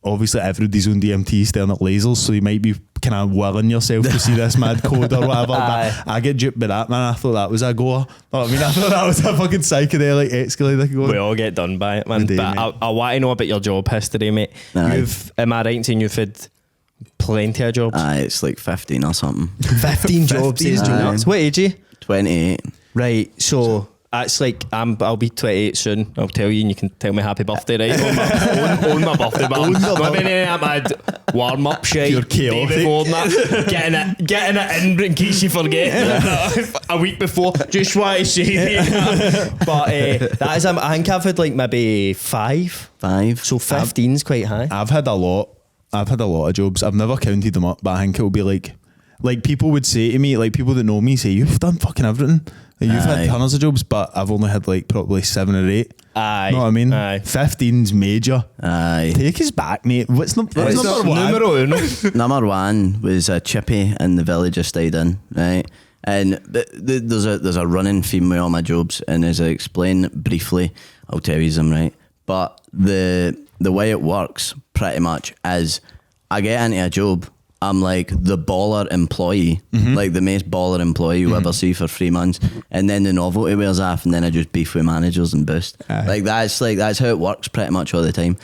obviously everybody's on DMT staring at lasers, so you might be kind of willing yourself to see this mad code or whatever. But I get duped by that, man. I thought that was a goer. I thought that was a fucking psychedelic escalator going. We all get done by it, man. But I want to know about your job history, mate. Am I right in saying you've had plenty of jobs? It's like 15 or something. 15 jobs. What age are you? 28. Right, so that's like I'll be 28 soon. I'll tell you, and you can tell me happy birthday, right? on my birthday, but not any of that mad warm up shit. You're chaotic. Before that, getting it in case you forget a week before. Just want to say that. But that is, I think I've had like maybe five. So 15's quite high. I've had a lot of jobs. I've never counted them up, but I think it'll be like people would say to me, like people that know me say, you've done fucking everything. You've had hundreds of jobs, but I've only had like probably 7 or 8. Aye. Know what I mean? Aye. 15's major. Aye. Take us back, mate. What's number one? Numero uno. Number one was a chippy in the village I stayed in, right? And there's a running theme with all my jobs, and as I explain briefly, I'll tell you them, right? But the way it works pretty much is I get into a job, I'm like the baller employee, like the most baller employee you ever see for 3 months, and then the novelty wears off, and then I just beef with managers and boost. That's how it works pretty much all the time.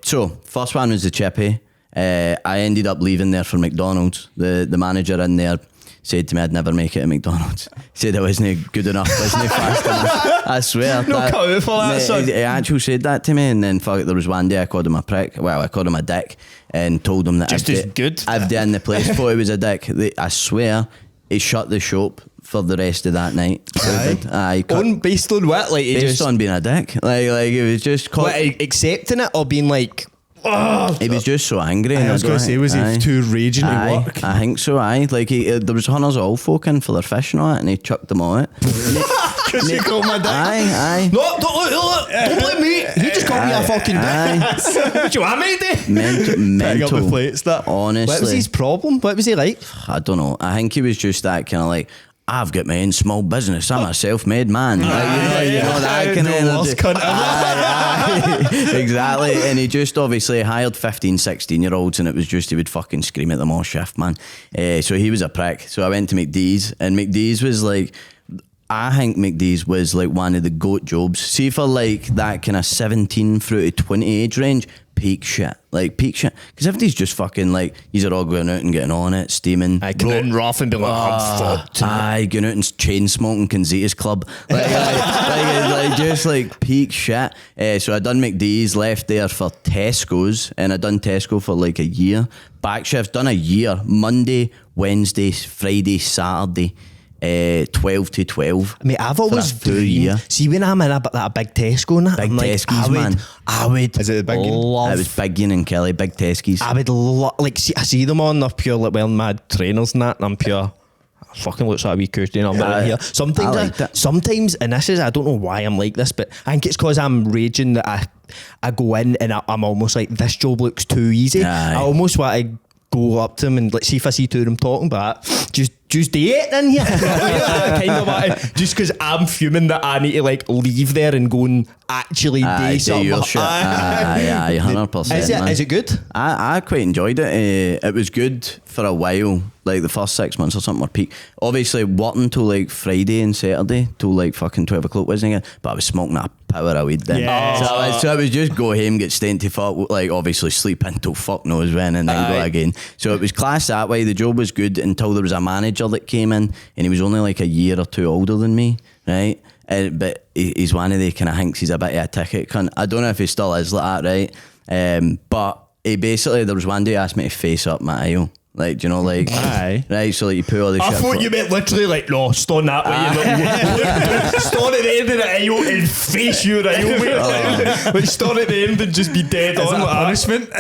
So first one was the chippy. I ended up leaving there for McDonald's. The manager in there said to me I'd never make it at McDonald's. He said I wasn't good enough, wasn't fast enough. I swear. No cut out for that, son. He actually said that to me, and then fuck it, there was one day I called him a prick. Well, I called him a dick and told him that Just as good. I've done the place thought he was a dick. I swear he shut the shop for the rest of that night. Based on what? Like he based just on being a dick. Like it was just accepting it or being like, he was just so angry. I was going to say, was he too raging to work? I think so. Like there was hundreds of old folk in for their fish and all that, and he chucked them all out. Because you called my dick. Aye. no, don't blame me. You just called me a fucking dick. What do you want me to do? Mental. Pick up the plates, that. Honestly, What was his problem? What was he like? I don't know. I think he was just that kind of like, I've got my own small business. I'm a self-made man. Like, you know that kind of worst cunt ever. Exactly. And he just obviously hired 15, 16-year-olds, and it was just he would fucking scream at them all shift, man. So he was a prick. So I went to McDee's, and McDee's was like, I think McDee's was like one of the GOAT jobs. See, for like that kind of 17 through to 20 age range, peak shit. Because everybody's just fucking like, these are all going out and getting on it, steaming. I come in rough and be like, I'm fucked. Aye, going out and chain smoking Conzita's club. Like just like peak shit. So I done McDee's, left there for Tesco's, and I done Tesco for like a year. Back shift, done a year. Monday, Wednesday, Friday, Saturday. 12 to 12. I mean, I've always for a year. See, when I'm in that big Tesco and that, Big I'm like, Tesco's, man. I would. Is it the big one? love. It was Biggie and Kelly, big Tesco's. I would like see. I see them on. They're pure like wearing mad trainers and that, and I'm pure. Fucking looks like a wee courtesy number in here. Sometimes, and this is, I don't know why I'm like this, but I think it's because I'm raging that I go in and I'm almost like, this job looks too easy. Aye. I almost want to go up to them and like see if I see two of them talking, but just do it in here. Kind of want to, just because I'm fuming that I need to like leave there and go and actually do something. Your shit. Aye, 100%. Is it good? I quite enjoyed it. It was good for a while, like the first 6 months or something were peak. Obviously working till like Friday and Saturday till like fucking 12 o'clock, wasn't it? But I was smoking a power of weed then. Yeah. So I was just go home, get stained to fuck, like obviously sleep until fuck knows when, and then go again. So it was class that way. The job was good until there was a manager that came in, and he was only like a year or two older than me, right? But he's one of the kind of thinks he's a bit of a ticket cunt. I don't know if he still is like that, right? But he basically, there was one day he asked me to face up my aisle. Like, do you know, like, aye. Right, so like you put all this shit. I thought you meant literally like, no, stand that way. Stand at the end of the aisle and face your aisle, mate. Like, stand at the end and just be dead on. Like punishment.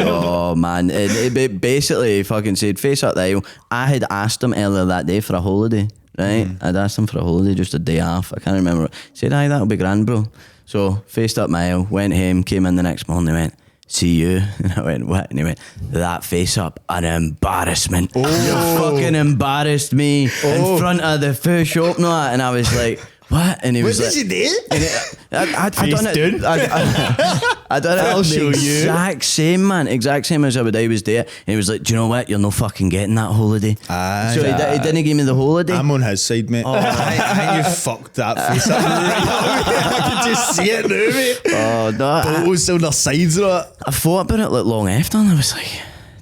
Oh man, it basically he fucking said face up the aisle. I had asked him earlier that day for a holiday, right? I'd asked him for a holiday, just a day off. I can't remember. He said, aye, that'll be grand, bro. So faced up my aisle, went home, came in the next morning, went, see you. And I went, what? And he went, that face up, an embarrassment. You fucking embarrassed me in front of the full shop now. And I was like, what? And he was like, what did you do? I done it. I done it. I'll show you. Exact same, man. Exact same as I was there. And he was like, do you know what? You're no fucking getting that holiday. Aye. So he didn't give me the holiday. I'm on his side, mate. I think you fucked that face up. I can just see it now, mate. Oh, no. Bottles on their sides of it. I thought about it like long after, and I was like,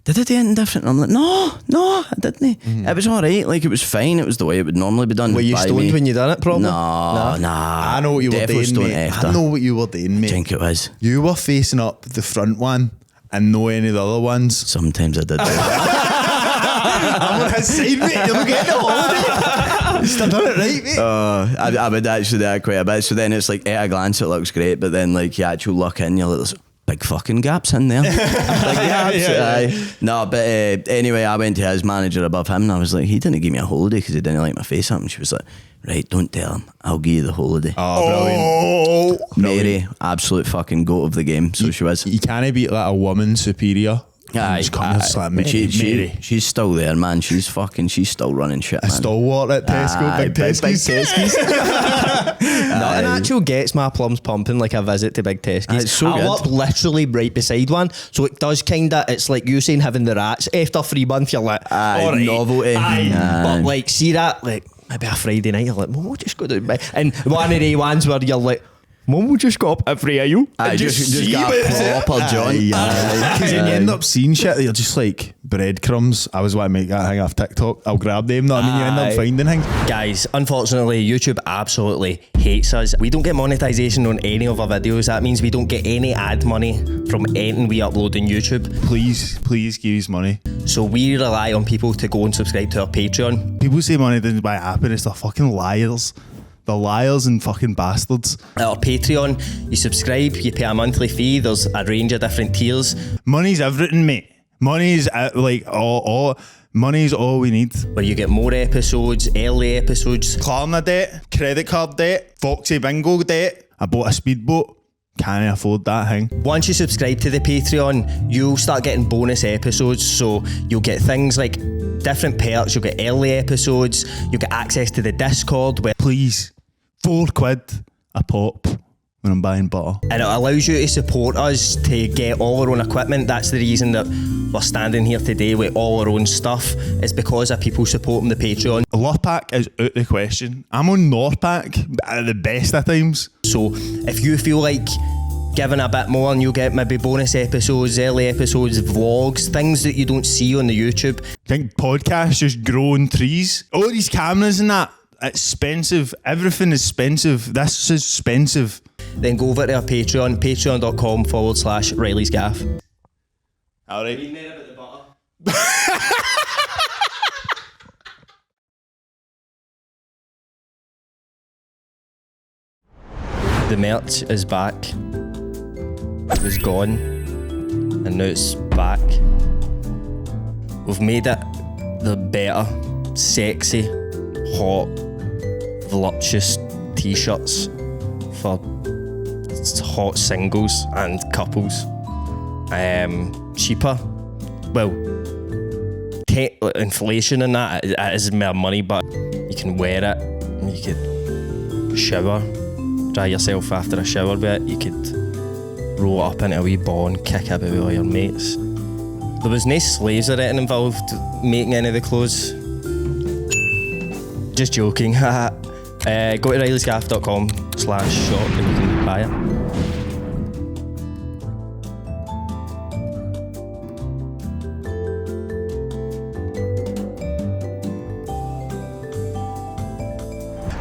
did I do anything different? And I'm like, no, I didn't. It was alright, like it was fine. It was the way it would normally be done. Were you by stoned me. when you done it, probably? Nah. I know what you were Definitely doing, stoned mate. after. I know what you were doing, mate. I think it was. You were facing up the front one and no any of the other ones. Sometimes I did. I'm on his side, mate. You're not getting the holiday. You still done it right, mate. I would actually do that quite a bit. So then it's like, at a glance, it looks great, but then like you actually look in, you're like, big fucking gaps in there. Big gaps. Aye. No, but anyway, I went to his manager above him and I was like, he didn't give me a holiday because he didn't like my face up. And she was like, right, don't tell him, I'll give you the holiday. Oh, brilliant. Mary, absolute fucking goat of the game. So she was. You can't beat like a woman superior. Aye, Just come and slap me. She, she's still there, man. She's still running shit, man. A stalwart at Tesco, big Tesco's. Nothing actually gets my plums pumping like a visit to Big Tesco's. It's so I good. live literally right beside one, so it does kinda. It's like you saying having the rats after 3 months. You're like, Aye, all right, novelty. aye. Aye. But like, see that like maybe a Friday night, you're like, Mum, we'll just go down. And one of the ones where you're like, Mum, we'll just go up every aisle Aye, and just see got what's a it. proper joint. Because then you end up seeing shit that you're just like breadcrumbs. I was want to make that thing off TikTok. I'll grab them. No, I mean, you end Aye. up finding things. Guys, unfortunately, YouTube absolutely hates us. We don't get monetization on any of our videos. That means we don't get any ad money from anything we upload on YouTube. Please give us money. So we rely on people to go and subscribe to our Patreon. People say money doesn't buy happiness. They're fucking liars. They're liars and fucking bastards. At our Patreon, you subscribe, you pay a monthly fee. There's a range of different tiers. Money's everything, mate. Money's like all. Money's all we need. Where you get more episodes, early episodes. Klarna debt, credit card debt, Foxy Bingo debt. I bought a speedboat. Can't afford that thing. Once you subscribe to the Patreon, you'll start getting bonus episodes. So you'll get things like different perks. You'll get early episodes. You'll get access to the Discord where Please, £4 a pop when I'm buying butter. and it allows you to support us to get all our own equipment. That's the reason that we're standing here today with all our own stuff. It's because of people supporting the Patreon. Lurpak is out the question. I'm on Norpak at the best of times. So if you feel like giving a bit more and you'll get maybe bonus episodes, early episodes, vlogs, things that you don't see on the YouTube. I think podcasts just growing trees. All these cameras and that, it's expensive. Everything is expensive. This is expensive. Then go over to our Patreon, patreon.com/Reilly's Gaff. All right. The merch is back. It was gone, and now it's back. We've made it the better, sexy, hot, voluptuous t-shirts for hot singles and couples. Cheaper. Well, inflation and that, it is more money, but you can wear it. You could shower, dry yourself after a shower with it. You could roll it up into a wee ball and kick about with all your mates. There was no slaves or anything involved making any of the clothes. Just joking. Go to reillysgaff.com/shop and you can buy it.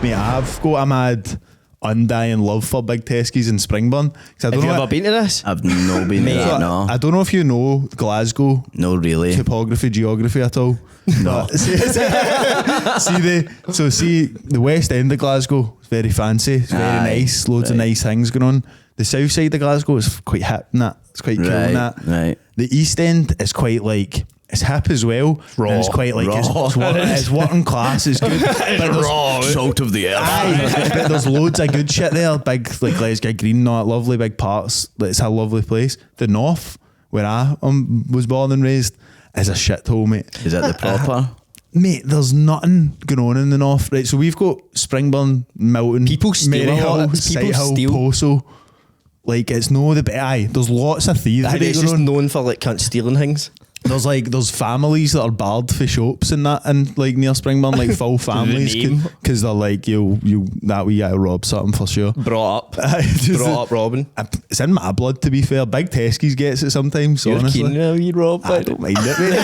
Mate, I've got a mad undying love for Big Tesco's in Springburn. Have you ever been to this? I've no been Mate, there, no. I don't know if you know Glasgow No, really. topography, geography at all. No. See the west end of Glasgow is very fancy. It's very Aye, nice. Loads of right. nice things going on. The south side of Glasgow is quite hip and that. It's quite cool and that. Right. The east end is quite like, it's hip as well. Raw. And it's quite like, Raw. it's working class. It's good. But there's- Salt of the earth. Aye, but there's loads of good shit there. Big, like Glasgow Green, and all that lovely big parts. It's a lovely place. The north, where I was born and raised, is a shithole, mate. Is it the proper? Mate, there's nothing going on in the north. Right, so we've got Springburn, Milton, People steal a lot. People Sighthill, steal. Poso. Like, it's no the aye. There's lots of thievery It's going just on. known for like cunt stealing things. There's families that are barred for shops and that, and like near Springburn, like full families, name. because they're like you that we gotta rob something for sure. Brought up Robin. It's in my blood, to be fair. Big Tesco's gets it sometimes. You're honestly, keen now, you Rob. I don't mind it, mate.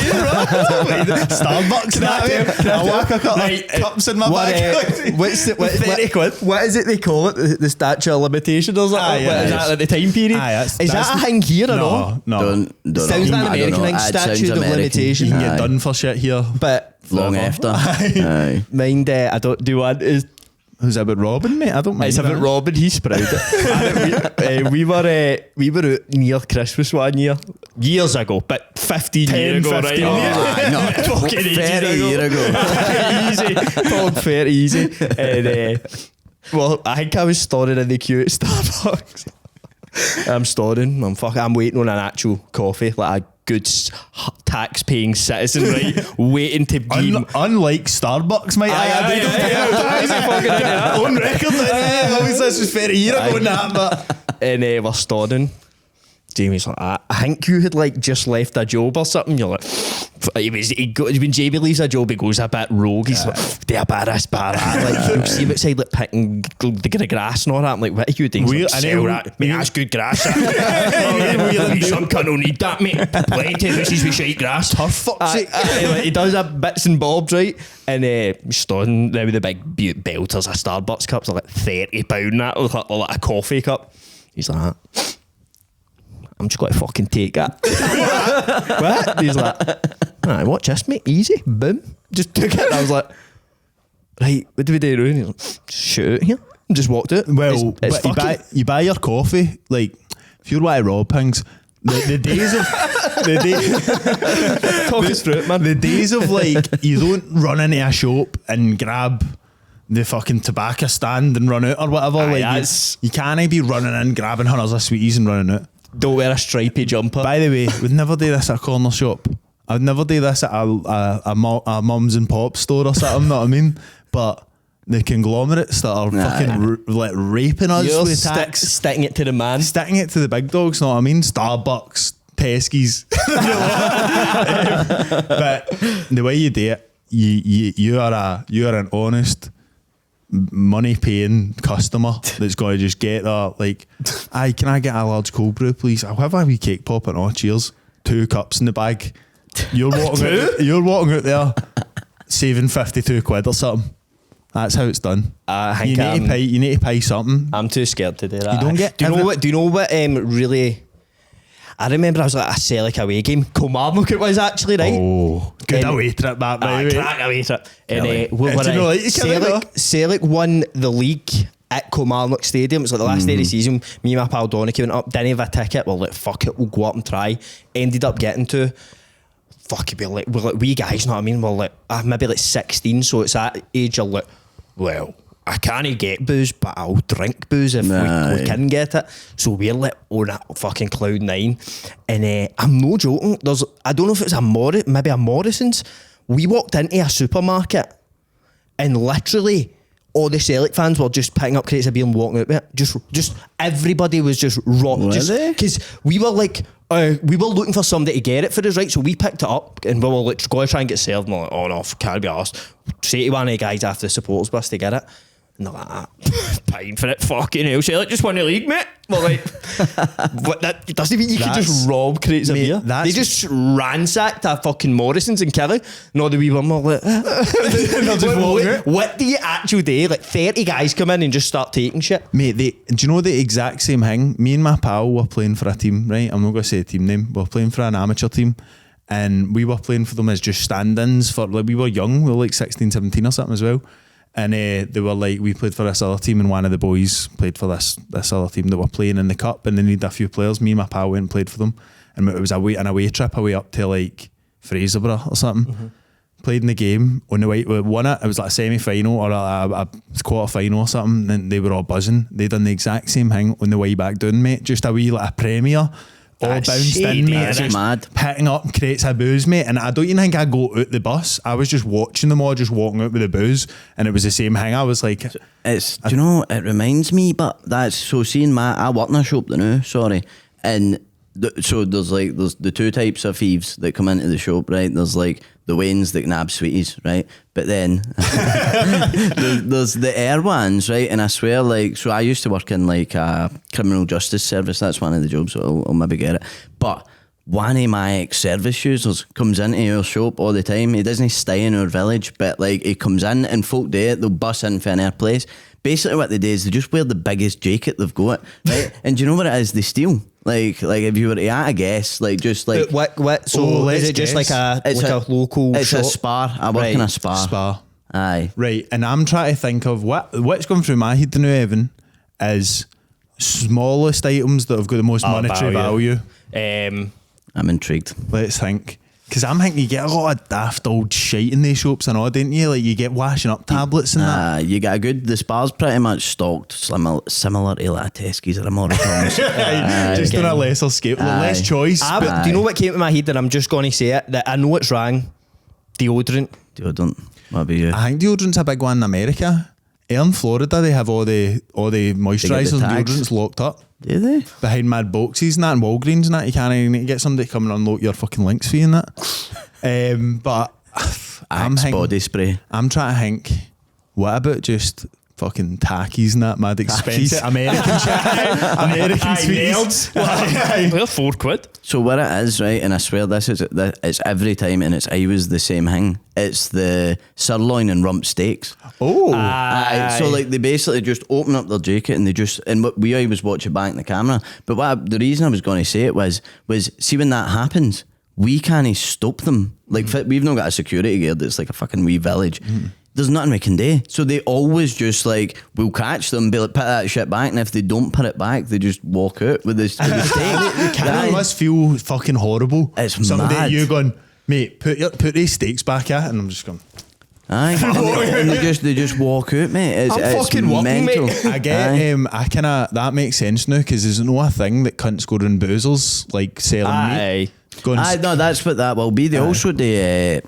Starbucks, that I whack a couple of cups in my bag. What is it they call it? The statute of limitation or something? Aye, What is aye. that at the time period? Aye, is that a thing here or no? No. Don't Sounds know. like an I don't American know. thing, It sounds statute of American. limitation. You can get Aye. done for shit here. But Long after. Aye. mind, I don't do one. Is Who's it about Robin, mate? I don't mind. It's about Robin, he's proud of it. we were out near Christmas one year, years ago, but 15 years ago, 15 right? no, Fucking 30 years ago. Easy, talk fair easy. And well, I think I was storing in the queue at Starbucks. I'm waiting on an actual coffee, like a good tax-paying citizen, right? Waiting to be Unlike Starbucks, mate. They don't pay out tax. On record, always this was 30 years ago and that, but... And we're storing. Jamie's like, I think you had like just left a job or something. You're like, when Jamie leaves a job, he goes a bit rogue. He's like, they're barras. Like, you see him outside like picking the grass and all that. I'm like, what are you doing? Like, sell that. Mate, that's good grass. Some cunt don't need that, mate. Plenty of houses with shite grass. Turf, fuck's sake. He does have bits and bobs, right? And he's storing there with the big belters of Starbucks cups, like £30 that, like a coffee cup. He's like, I'm just going to fucking take it. What? He's like, nah, watch this, mate. Easy. Boom. Just took it. And I was like, right, what do we do? And he's like, just shoot it here. And just walked out. Well, it's but you buy your coffee, like, if you're want to rob things, the days of... Talk us through it, man. The days of, like, you don't run into a shop and grab the fucking tobacco stand and run out or whatever. You can't be running in, grabbing hundreds of sweeties and running out. Don't wear a stripy jumper. By the way, we'd never do this at a corner shop. I would never do this at a mums and pop store or something, know what I mean? But the conglomerates that are like raping us You're with tax. Sticking it to the man. Sticking it to the big dogs, know what I mean? Starbucks, Tesco's. But the way you do it, you are an honest, money paying customer that's going to just get that, like, aye, can I get a large cold brew, please? I'll have a wee cake pop and cheers. 2 cups in the bag. You're walking out there saving 52 quid or something. That's how it's done. I think you need to pay something. I'm too scared to do that. You don't get. Do you know what? Really. I remember I was like a Celtic away game. Kilmarnock it was actually, right? Oh, good away trip that, by the way. Crack away trip. And Celtic won the league at Kilmarnock Stadium. It was like the last day of the season. Me and my pal Donny went up, didn't have a ticket. Well, like, fuck it, we'll go up and try. Ended up getting to. Fuck, we're like wee guys, know what I mean? We're like maybe like 16, so it's that age of like, well, I can't get booze, but I'll drink booze if we can get it. So we're like on a fucking cloud 9, and I'm no joking. I don't know if it was maybe a Morrison's. We walked into a supermarket, and literally all the Celtic fans were just picking up crates of beer and walking out with it. Just everybody was just rock. Because we were like, we were looking for somebody to get it for us, right? So we picked it up and we were like, go to try and get served. And we're like, oh no, can't be arsed. Say to one of the guys after the supporters bus to get it. And they're like, paying for it, fucking hell. Celtic just won the league, mate. We're like, what, that doesn't mean you can just rob crates of beer. They just ransacked a fucking Morrison's in Kerry. No, the wee one were like, what do you actually do? Like 30 guys come in and just start taking shit. Mate, do you know the exact same thing? Me and my pal were playing for a team, right? I'm not going to say the team name. We were playing for an amateur team. And we were playing for them as just stand-ins for, like, we were young. We were like 16, 17 or something as well. And they were like, we played for this other team, and one of the boys played for this other team that were playing in the cup, and they needed a few players. Me and my pal went and played for them, and it was an away trip away up to like Fraserburgh or something. Mm-hmm. Played in the game on the way, we won it. It was like a semi-final or a quarter-final or something, and they were all buzzing. They done the exact same thing on the way back down, mate. Just a wee like a premiere. All bounced in, mate. That's mad. Picking up crates of booze, mate. And I don't even think I go out the bus. I was just watching them all, just walking out with the booze, and it was the same thing. I was like, do you know, it reminds me, but that's so seeing I work in a shop now, and so there's the two types of thieves that come into the shop, right? There's like the Waynes that nab sweeties, right? But then there's the air ones, right? And I swear, like, so I used to work in like a criminal justice service. That's one of the jobs, so I'll maybe get it. But one of my ex-service users comes into our shop all the time. He doesn't stay in our village, but like he comes in and folk do it. They'll bus in for an air place. Basically what they do is they just wear the biggest jacket they've got, right? And do you know what it is? They steal. Like if you were to at a guess, like just like what? So is it just like a local? It's shop? a Spar. I work in a Spar. Aye. Right, and I'm trying to think of what's going through my head now, Evan, is smallest items that have got the most monetary value. I'm intrigued. Let's think. Because I'm thinking you get a lot of daft old shite in these shops and all, don't you? Like you get washing up tablets and that. You get the Spar's pretty much stocked similar to like Tesco's or a Morrison's. Just on a lesser scale, less choice. Do you know what came to my head, and I'm just going to say it, that I know it's wrong? Deodorant. What about you? I think deodorant's a big one in America. In Florida, they have all the moisturisers and deodorants locked up. Do they? Behind mad boxes and that, and Walgreens and that. You can't even get somebody to come and unlock your fucking links for you and that. But I'm Axe body spray. I'm trying to think, what about just fucking tackies and that mad expensive American shit? American sweets. They're £4. So what it is, right, and I swear it's every time, and it's always the same thing. It's the sirloin and rump steaks. Oh, so like they basically just open up their jacket and we always watch it back in the camera. But the reason I was going to say it was see when that happens, we can't stop them. Like we've not got a security guard that's like a fucking wee village. There's nothing we can do. So they always just like, we'll catch them, be like, put that shit back, and if they don't put it back, they just walk out with the steak. It must feel fucking horrible. It's somebody mad. You going, mate, put these steaks back at, and I'm just going. Aye, and they just walk out, mate. It's fucking walking, mental. mate. I get, that makes sense now because there's no a thing that cunts go around boozles like selling meat. No, that's what that will be. They also do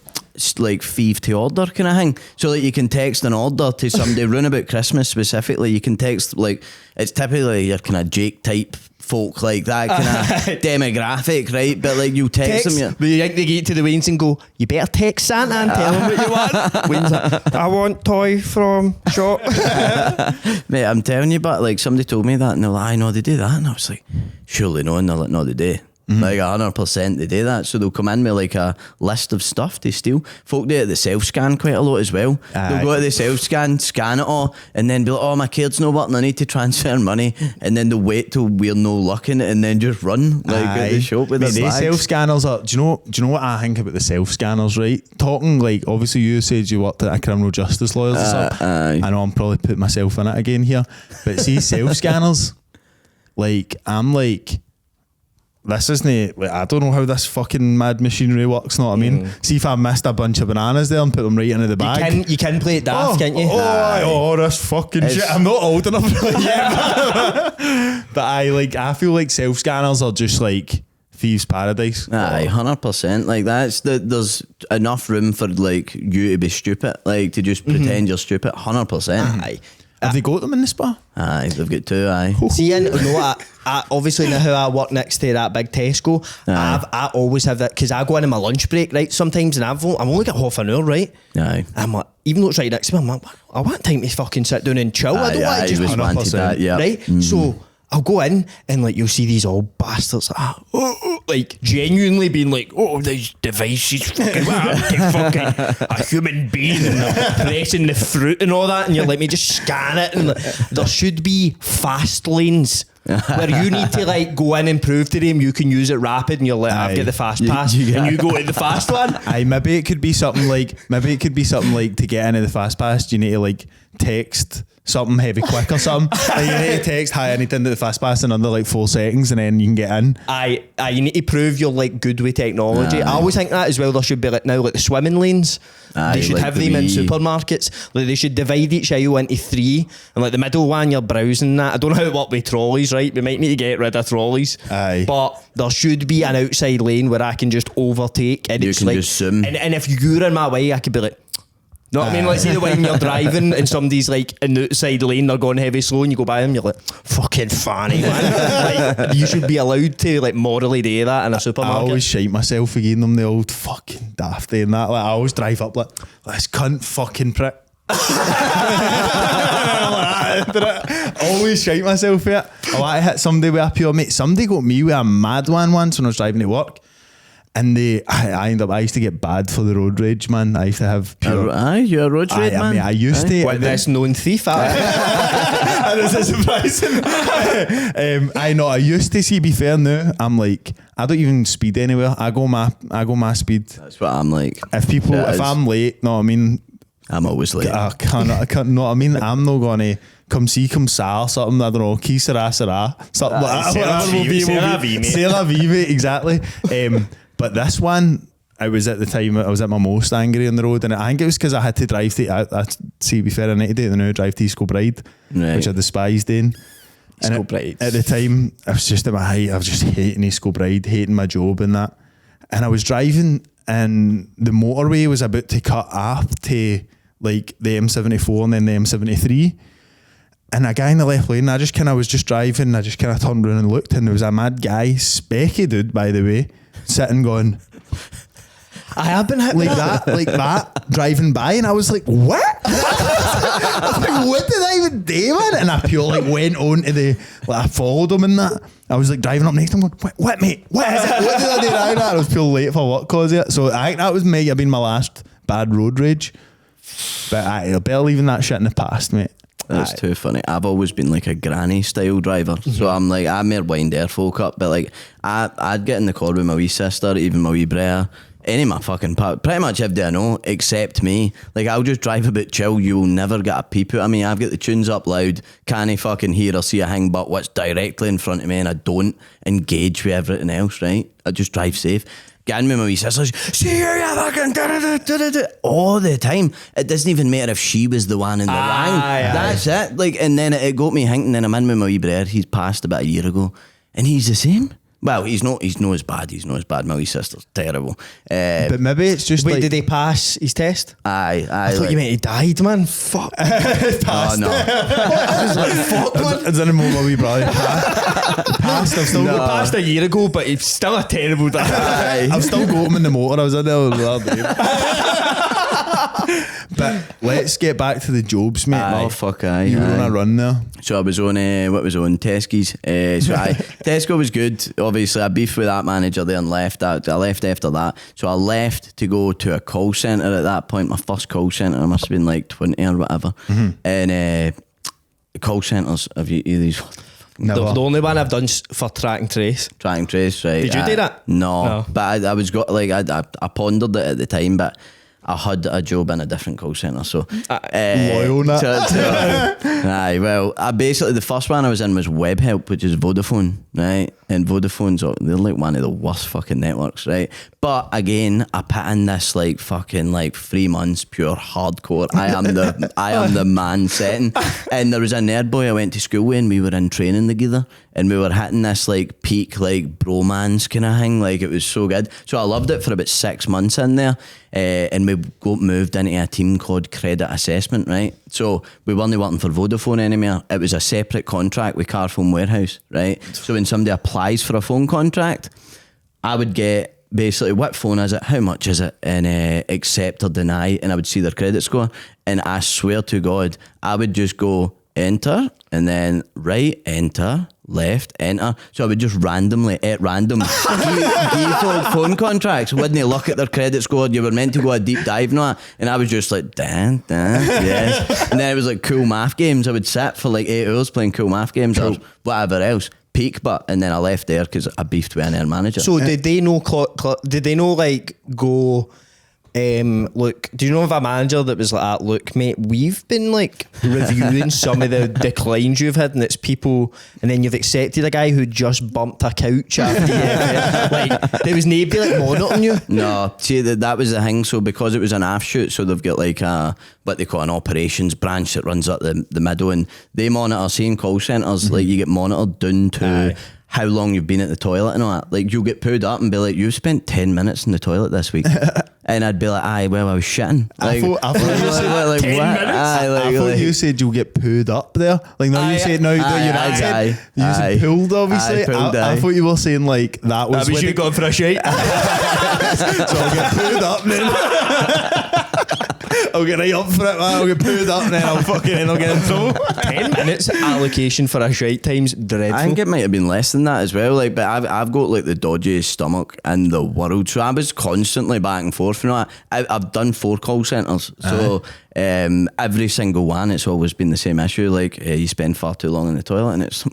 like thief to order kind of thing. So like you can text an order to somebody round about Christmas specifically. You can text like it's typically your kind of Jake type folk like that kind of demographic, right? But like you text them. But you think they get to the Waynes and go, you better text Santa and tell him what you want. Wayne's like, I want toy from shop. Mate, I'm telling you, but like somebody told me that and they're like, I know they do that, and I was like, surely no, and they're like, no, they do. Like 100% they do that. So they'll come in with like a list of stuff to steal. Folk do it at the self-scan quite a lot as well. They'll go to the self-scan, scan it all, and then be like, oh, my card's not working, I need to transfer money. And then they'll wait till we're no looking and then just run like at the shop with their bags. Self-scanners are, do you know what I think about the self-scanners, right? Talking like, obviously you said you worked at a criminal justice lawyer's or something. I know I'm probably putting myself in it again here. But see, self-scanners, like, I'm like, this isn't, like, I don't know how this fucking mad machinery works, know what I mean? See if I missed a bunch of bananas there and put them right into the bag. You can play it daft, can't you? This fucking shit. I'm not old enough for that. But I feel like self-scanners are just like thieves' paradise. Aye, 100%. Like there's enough room for like you to be stupid, like to just pretend you're stupid. 100%. Aye. Have they got them in the spa? Aye, they've got two. Aye. See, I obviously now how I work next to that big Tesco, I always have that because I go into my lunch break, right? Sometimes, and I've only got half an hour, right? Aye. I'm like, even though it's right next to me, I'm like, I want time to fucking sit down and chill. I don't want to just wanted that, yeah. Right? So I'll go in and like you'll see these old bastards like genuinely being like, oh, these devices fucking a human being and they're pressing the fruit and all that, and you're like, me just scan it, and there should be fast lanes where you need to like go in and prove to them you can use it rapid, and you're like, I've got the fast pass, and you go to the fast one. Maybe it could be something like to get into the fast pass you need to like text something heavy quick or something. Like you need to text, hi, I need to into the fast pass in under like 4 seconds, and then you can get in. You need to prove you're like good with technology. I always think that as well. There should be like now like the swimming lanes. They should like have them in supermarkets. Like they should divide each aisle into 3, and like the middle one you're browsing that. I don't know how it works with trolleys, right? We might need to get rid of trolleys. But there should be an outside lane where I can just overtake, and you it's can like, just zoom. And if you're in my way, I could be like, know what I mean? Like, see the when you're driving and somebody's like in the outside lane, they're going heavy slow, and you go by them, you're like, fucking funny, man. Like, you should be allowed to like morally do that in a supermarket. I always shite myself for giving them the old fucking dafty and that. Like, I always drive up like, this cunt fucking prick. Always shite myself for it. I want to hit somebody with a pure mate. Somebody got me with a mad one once when I was driving to work. And I used to get bad for the road rage, man. I used to have pure... you're a road rage, man. I mean, I used to... What, this known thief? This is surprising. I used to see, be fair now, I'm like, I don't even speed anywhere. I go my speed. That's what I'm like. If I'm late, know what I mean? I'm always late. I can't, know what I mean? I'm not going to come sa or something, I don't know, qui sera, something like that. C'est la vie, mate, exactly. But this one, I was at my most angry on the road, and I think it was because I had to drive to, see, to be fair, I need to do it now, drive to Disco Bride, which I despised doing. Disco Bride. At the time, I was just at my height, I was just hating Disco Bride, hating my job and that. And I was driving, and the motorway was about to cut off to like the M74 and then the M73. And a guy in the left lane, I was just driving, I just kind of turned around and looked, and there was a mad guy, specky dude, by the way, sitting going, I have been hit like that, driving by, and I was like, what? I was like, what did I even do, man? And I pure like went on to I followed him in that. I was like driving up next to him going, what mate? What is it? What did I do right now? I was pure late for work cause of it. So I think that was might have been my last bad road rage. But I'll better leaving that shit in the past, mate. That's too funny. I've always been like a granny style driver, so I'm more wind air folk up. But like I'd get in the car with my wee sister, even my wee brother, any of my fucking pretty much everybody I know except me. Like I'll just drive a bit chill. You'll never get a peep out of me. I've got the tunes up loud, can't fucking hear or see a hang but what's directly in front of me, and I don't engage with everything else. Right, I just drive safe. Getting with my wee sister, see you fucking all the time. It doesn't even matter if she was the one in the line. That's it. Like, and then it got me thinking. Then I'm in with my wee brother. He's passed about a year ago, and he's the same. Well, he's not as bad. He's not as bad. My wee sister's terrible. But maybe it's just Wait, did he pass his test? I thought you meant he died, man. Fuck. Oh no. I was like, fuck, man. Is there any more my wee brother passed? I've still got Passed a year ago, but he's still a terrible dad. I've still got him in the motor. I was in there the other day. But let's get back to the jobs, mate. Oh fuck, aye. You were on a run there. So I was on Tesco's. Tesco was good. Obviously, I beefed with that manager there and left. I left after that. So I left to go to a call centre at that point. My first call centre, I must have been like 20 or whatever. And call centres, have you these? The only one I've done for track and trace. Track and trace, right? Did you do that? No. But I was got like I pondered it at the time, but I had a job in a different call centre, so loyal. Aye, well, basically the first one I was in was Webhelp, which is Vodafone, right? And Vodafone's they're like one of the worst fucking networks, right? But again, I put in this like fucking like 3 months pure hardcore. I am the man setting. And there was a nerd boy I went to school with, and we were in training together, and we were hitting this like peak like bromance kind of thing. Like it was so good. So I loved it for about 6 months in there. And we got moved into a team called Credit Assessment, right? So we weren't working for Vodafone anymore. It was a separate contract with Carphone Warehouse, right? So when somebody applies for a phone contract, I would get basically, what phone is it, how much is it, and accept or deny, and I would see their credit score, and I swear to God, I would just go enter, and then right, enter, left, enter. So I would just randomly, at random, default phone contracts. Wouldn't look at their credit score. You were meant to go a deep dive and all that. And I was just like, damn, yes. And then it was like cool math games. I would sit for like 8 hours playing cool math games or whatever else. Peak, but and then I left there because I beefed with an air manager. So did they know? Did they know like go? Look, do you know of a manager that was like, look, mate, we've been like reviewing some of the declines you've had, and it's people, and then you've accepted a guy who just bumped a couch after you. Like, there was nobody like monitoring you. No, see, that was the thing. So because it was an offshoot, so they've got like what they call an operations branch that runs up the middle, and they monitor, seeing call centres, like you get monitored down to how long you've been at the toilet and all that. Like you'll get pulled up and be like, you've spent 10 minutes in the toilet this week. And I'd be like, aye, well, I was shitting. Like, I thought you said like 10 what? minutes? I thought you said you'll get pooed up there. Like now you said you're not saying you said pulled, obviously. I thought you were saying like that was when you gone for a shite. So I'll get pooed up then. I'll get right up for it, man. I'll get pooed up and then I'll get in trouble. 10 minutes allocation for a shite time's dreadful. I think it might have been less than that as well. Like, but I've got like the dodgiest stomach in the world, so I was constantly back and forth. You know, I've done 4 call centres, so every single one, it's always been the same issue. Like you spend far too long in the toilet, and it's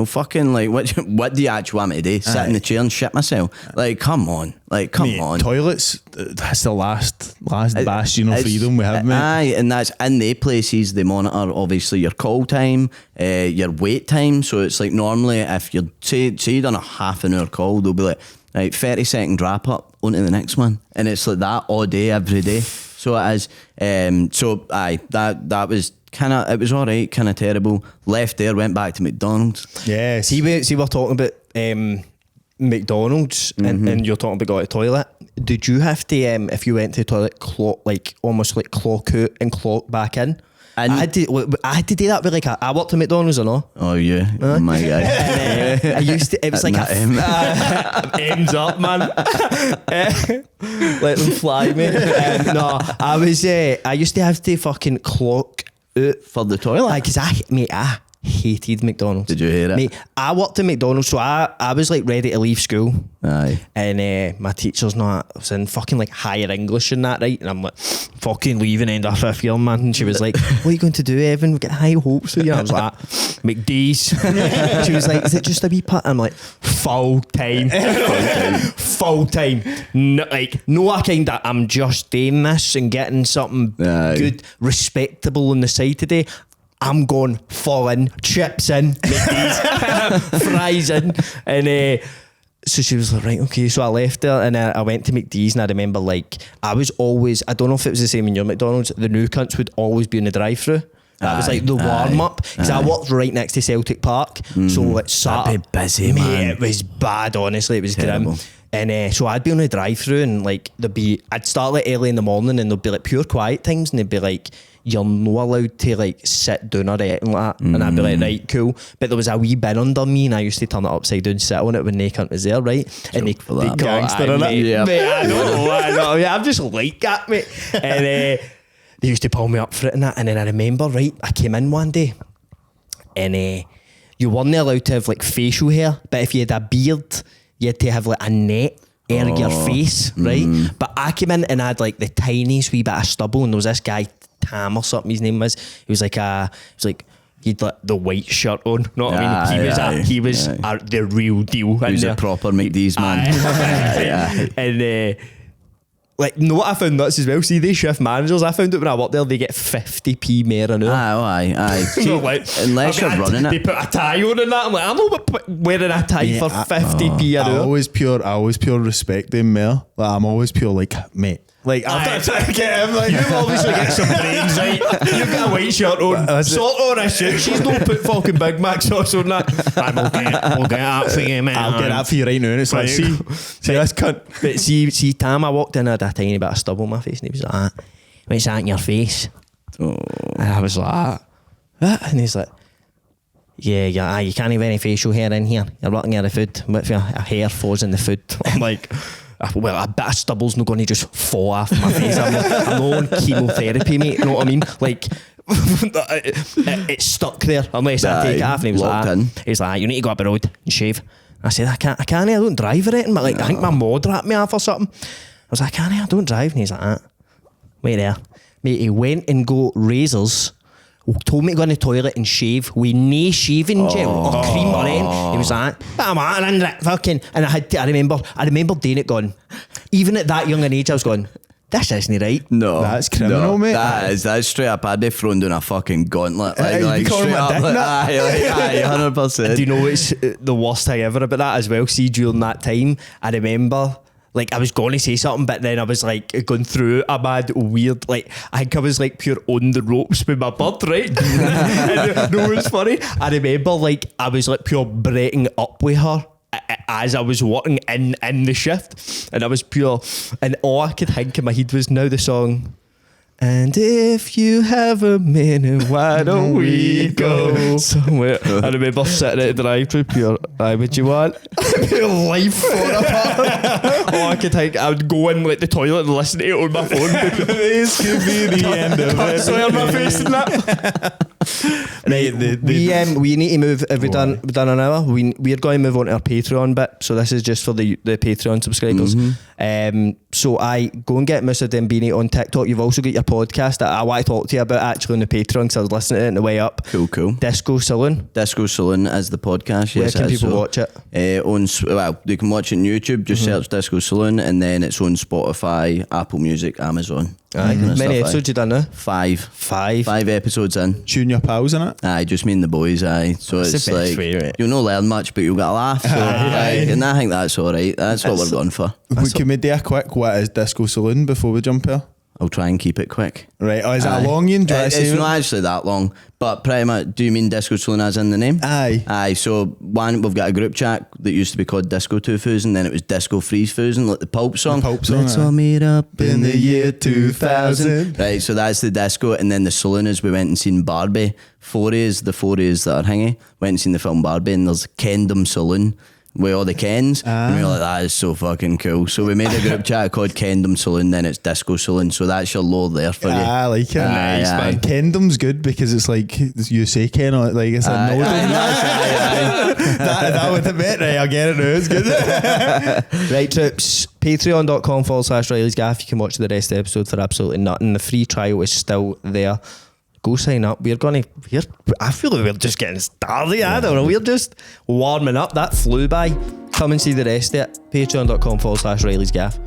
Well, fucking, like, what do you actually want me to do? Sit in the chair and shit myself? Like, come on. Like, come on. Toilets, that's the last bastion of freedom we have, mate. Aye, and that's in the places they monitor, obviously, your call time, your wait time. So it's like normally if you're, say you done a half an hour call, they'll be like, right, 30-second wrap up, on to the next one. And it's like that all day, every day. So it is. So, aye, that was kind of, it was all right, kind of terrible. Left there, went back to McDonald's. Yes. See, we're talking about McDonald's and you're talking about going to the toilet. Did you have to, if you went to the toilet, almost clock out and clock back in? And I had to do that with I worked at McDonald's or no? Oh yeah, my guy. And, I used to. It was like ends up, man. Let them fly, mate. No, I was. I used to have to fucking clock out For the toilet? because I hated McDonald's. Did you hear it? Mate, I worked at McDonald's, so I was like ready to leave school. Aye. And my teacher's I was in fucking like higher English and that, right? And I'm like, fucking leaving end of 5th year, man. And she was like, what are you going to do, Evan? We've got high hopes for you. I was like, McD's. She was like, is it just a wee part? I'm like, full time. Full time. No, like, no, I kind of, I'm just doing this and getting something Aye. good, respectable on the side today. I'm going full in, chips in, McD's, fries in. And so she was like, right, okay. So I left there and I went to McD's, and I remember like, I was always, I don't know if it was the same in your McDonald's, the new cunts would always be in the drive-thru. That was like the warm-up. Because I worked right next to Celtic Park. So it That'd be busy, man. It was bad, honestly. It was Terrible. grim. And so I'd be on the drive-thru and like I'd start like early in the morning and there'd be like pure quiet times and they'd be like, you're not allowed to like sit down or anything like that. And I'd be like, right, cool. But there was a wee bin under me and I used to turn it upside down, sit on it when they cunt was there, right? And they for that. gangster in it. Yeah. Mate, I know. Yeah, I'm just like that, mate. And they used to pull me up for it and that. And then I remember, right, I came in one day and you weren't allowed to have like facial hair, but if you had a beard, you had to have like a net air your face, right? But I came in and I had like the tiniest wee bit of stubble, and there was this guy, Tam or something his name was. He was like he'd like the white shirt on, know what I mean? He was the real deal. He was a proper McD's man. And like, no, what I found nuts as well, see, they shift managers, I found out when I worked there, they get 50p more an hour. Aye. See, like, unless you're running they it. put a tie on and that. I'm like, I'm not wearing a tie for 50p an I hour. always pure respect them more. Like, I'm always pure like, mate. Like, I'm trying to get him. Like, You've obviously got some brains, right? You've got a white shirt on, sort on a suit. She's not put fucking Big Mac sauce on that. We'll get that for you, man. I'll get that for you right now. And it's like, see this cunt. But see, Tam, I walked in, I had a tiny bit of stubble on my face, and he was like, what's that in your face? Oh. And I was like, what? And he's like, yeah, you can't have any facial hair in here. You're working out the food. What if your hair falls in the food? I'm like, well, a bit of stubble's not going to just fall off my face. I'm on chemotherapy, mate. You know what I mean? Like, it's stuck there unless I take it off. And he was like, you need to go up the road and shave. I said, I can't, I don't drive or anything. But like, I think my mod rapped me off or something. I was like, I don't drive. And he's like, wait there. Mate, he went and got razors, told me to go in the toilet and shave with no shaving gel or cream or anything. He was like, I'm under it, fucking. And I remember doing it going, even at that young an age, I was going, this isn't right. No. That's criminal, mate. That's straight up. I'd be thrown down a fucking gauntlet. You call him a dick nut? Aye, 100%. Do you know it's the worst thing ever about that as well? See, during that time, I remember, like, I was going to say something, but then I was like going through a mad weird, like, I think I was like pure on the ropes with my bird, right? And no, it's funny. I remember like I was like pure breaking up with her as I was working in the shift, and I was pure, and all I could think in my head was now the song, and if you have a minute, why don't we go somewhere? I remember sitting at the drive-thru pure, would you want? Pure life falling apart. All I could think, I would go in like the toilet and listen to it on my phone. This could be the end of it. Sorry, on my face and that. Right, we need to move. Have we done an hour? We're going to move on to our Patreon bit. So this is just for the Patreon subscribers. So I go and get Moussa Dembeany on TikTok. You've also got your podcast that I want to talk to you about actually on the Patreon, because I was listening to it on the way up. Cool. Disco Saloon. Disco Saloon is the podcast. Where Yes, can it is. people watch it? They can watch it on YouTube. Just search Disco Saloon, and then it's on Spotify, Apple Music, Amazon. Aye. Kind of Many stuff, episodes you done now? 5 5 episodes in. Tune your pals in it. Aye, just me and the boys. Aye, so That's it's the best like way, right? you'll not learn much, but you'll get a laugh. So, and I think that's all right. That's what we're going for. Can we do a quick what is Disco Saloon before we jump here? I'll try and keep it quick. Right, is it Aye. a long one? Do you want to It's say not actually that long, but pretty much. Do you mean Disco Saloon as in the name? Aye. So one, we've got a group chat that used to be called Disco 2000, then it was Disco Freeze Fusion, like the Pulp song. The Pulp song, Let's aye. all meet up In the year 2000. Right, so that's the disco, and then the saloon is we went and seen Barbie. The forays that are hingy. Went and seen the film Barbie, and there's Kendom Saloon with all the Kens, and we were like, that is so fucking cool. So we made a group chat called Kendom Saloon, then it's Disco Saloon. So that's your lore there for you. I like it. Nice, And man. Kendom's good because it's like you say Ken, or like it's a Aye, no. aye, That would have been right. I get it now. It's good. Right, troops. Patreon.com/Reilly's Gaff. You can watch the rest of the episode for absolutely nothing. The free trial is still there. Go sign up. I feel like we're just getting started. I don't know. We're just warming up. That flew by. Come and see the rest of it. Patreon.com/Reilly's Gaff.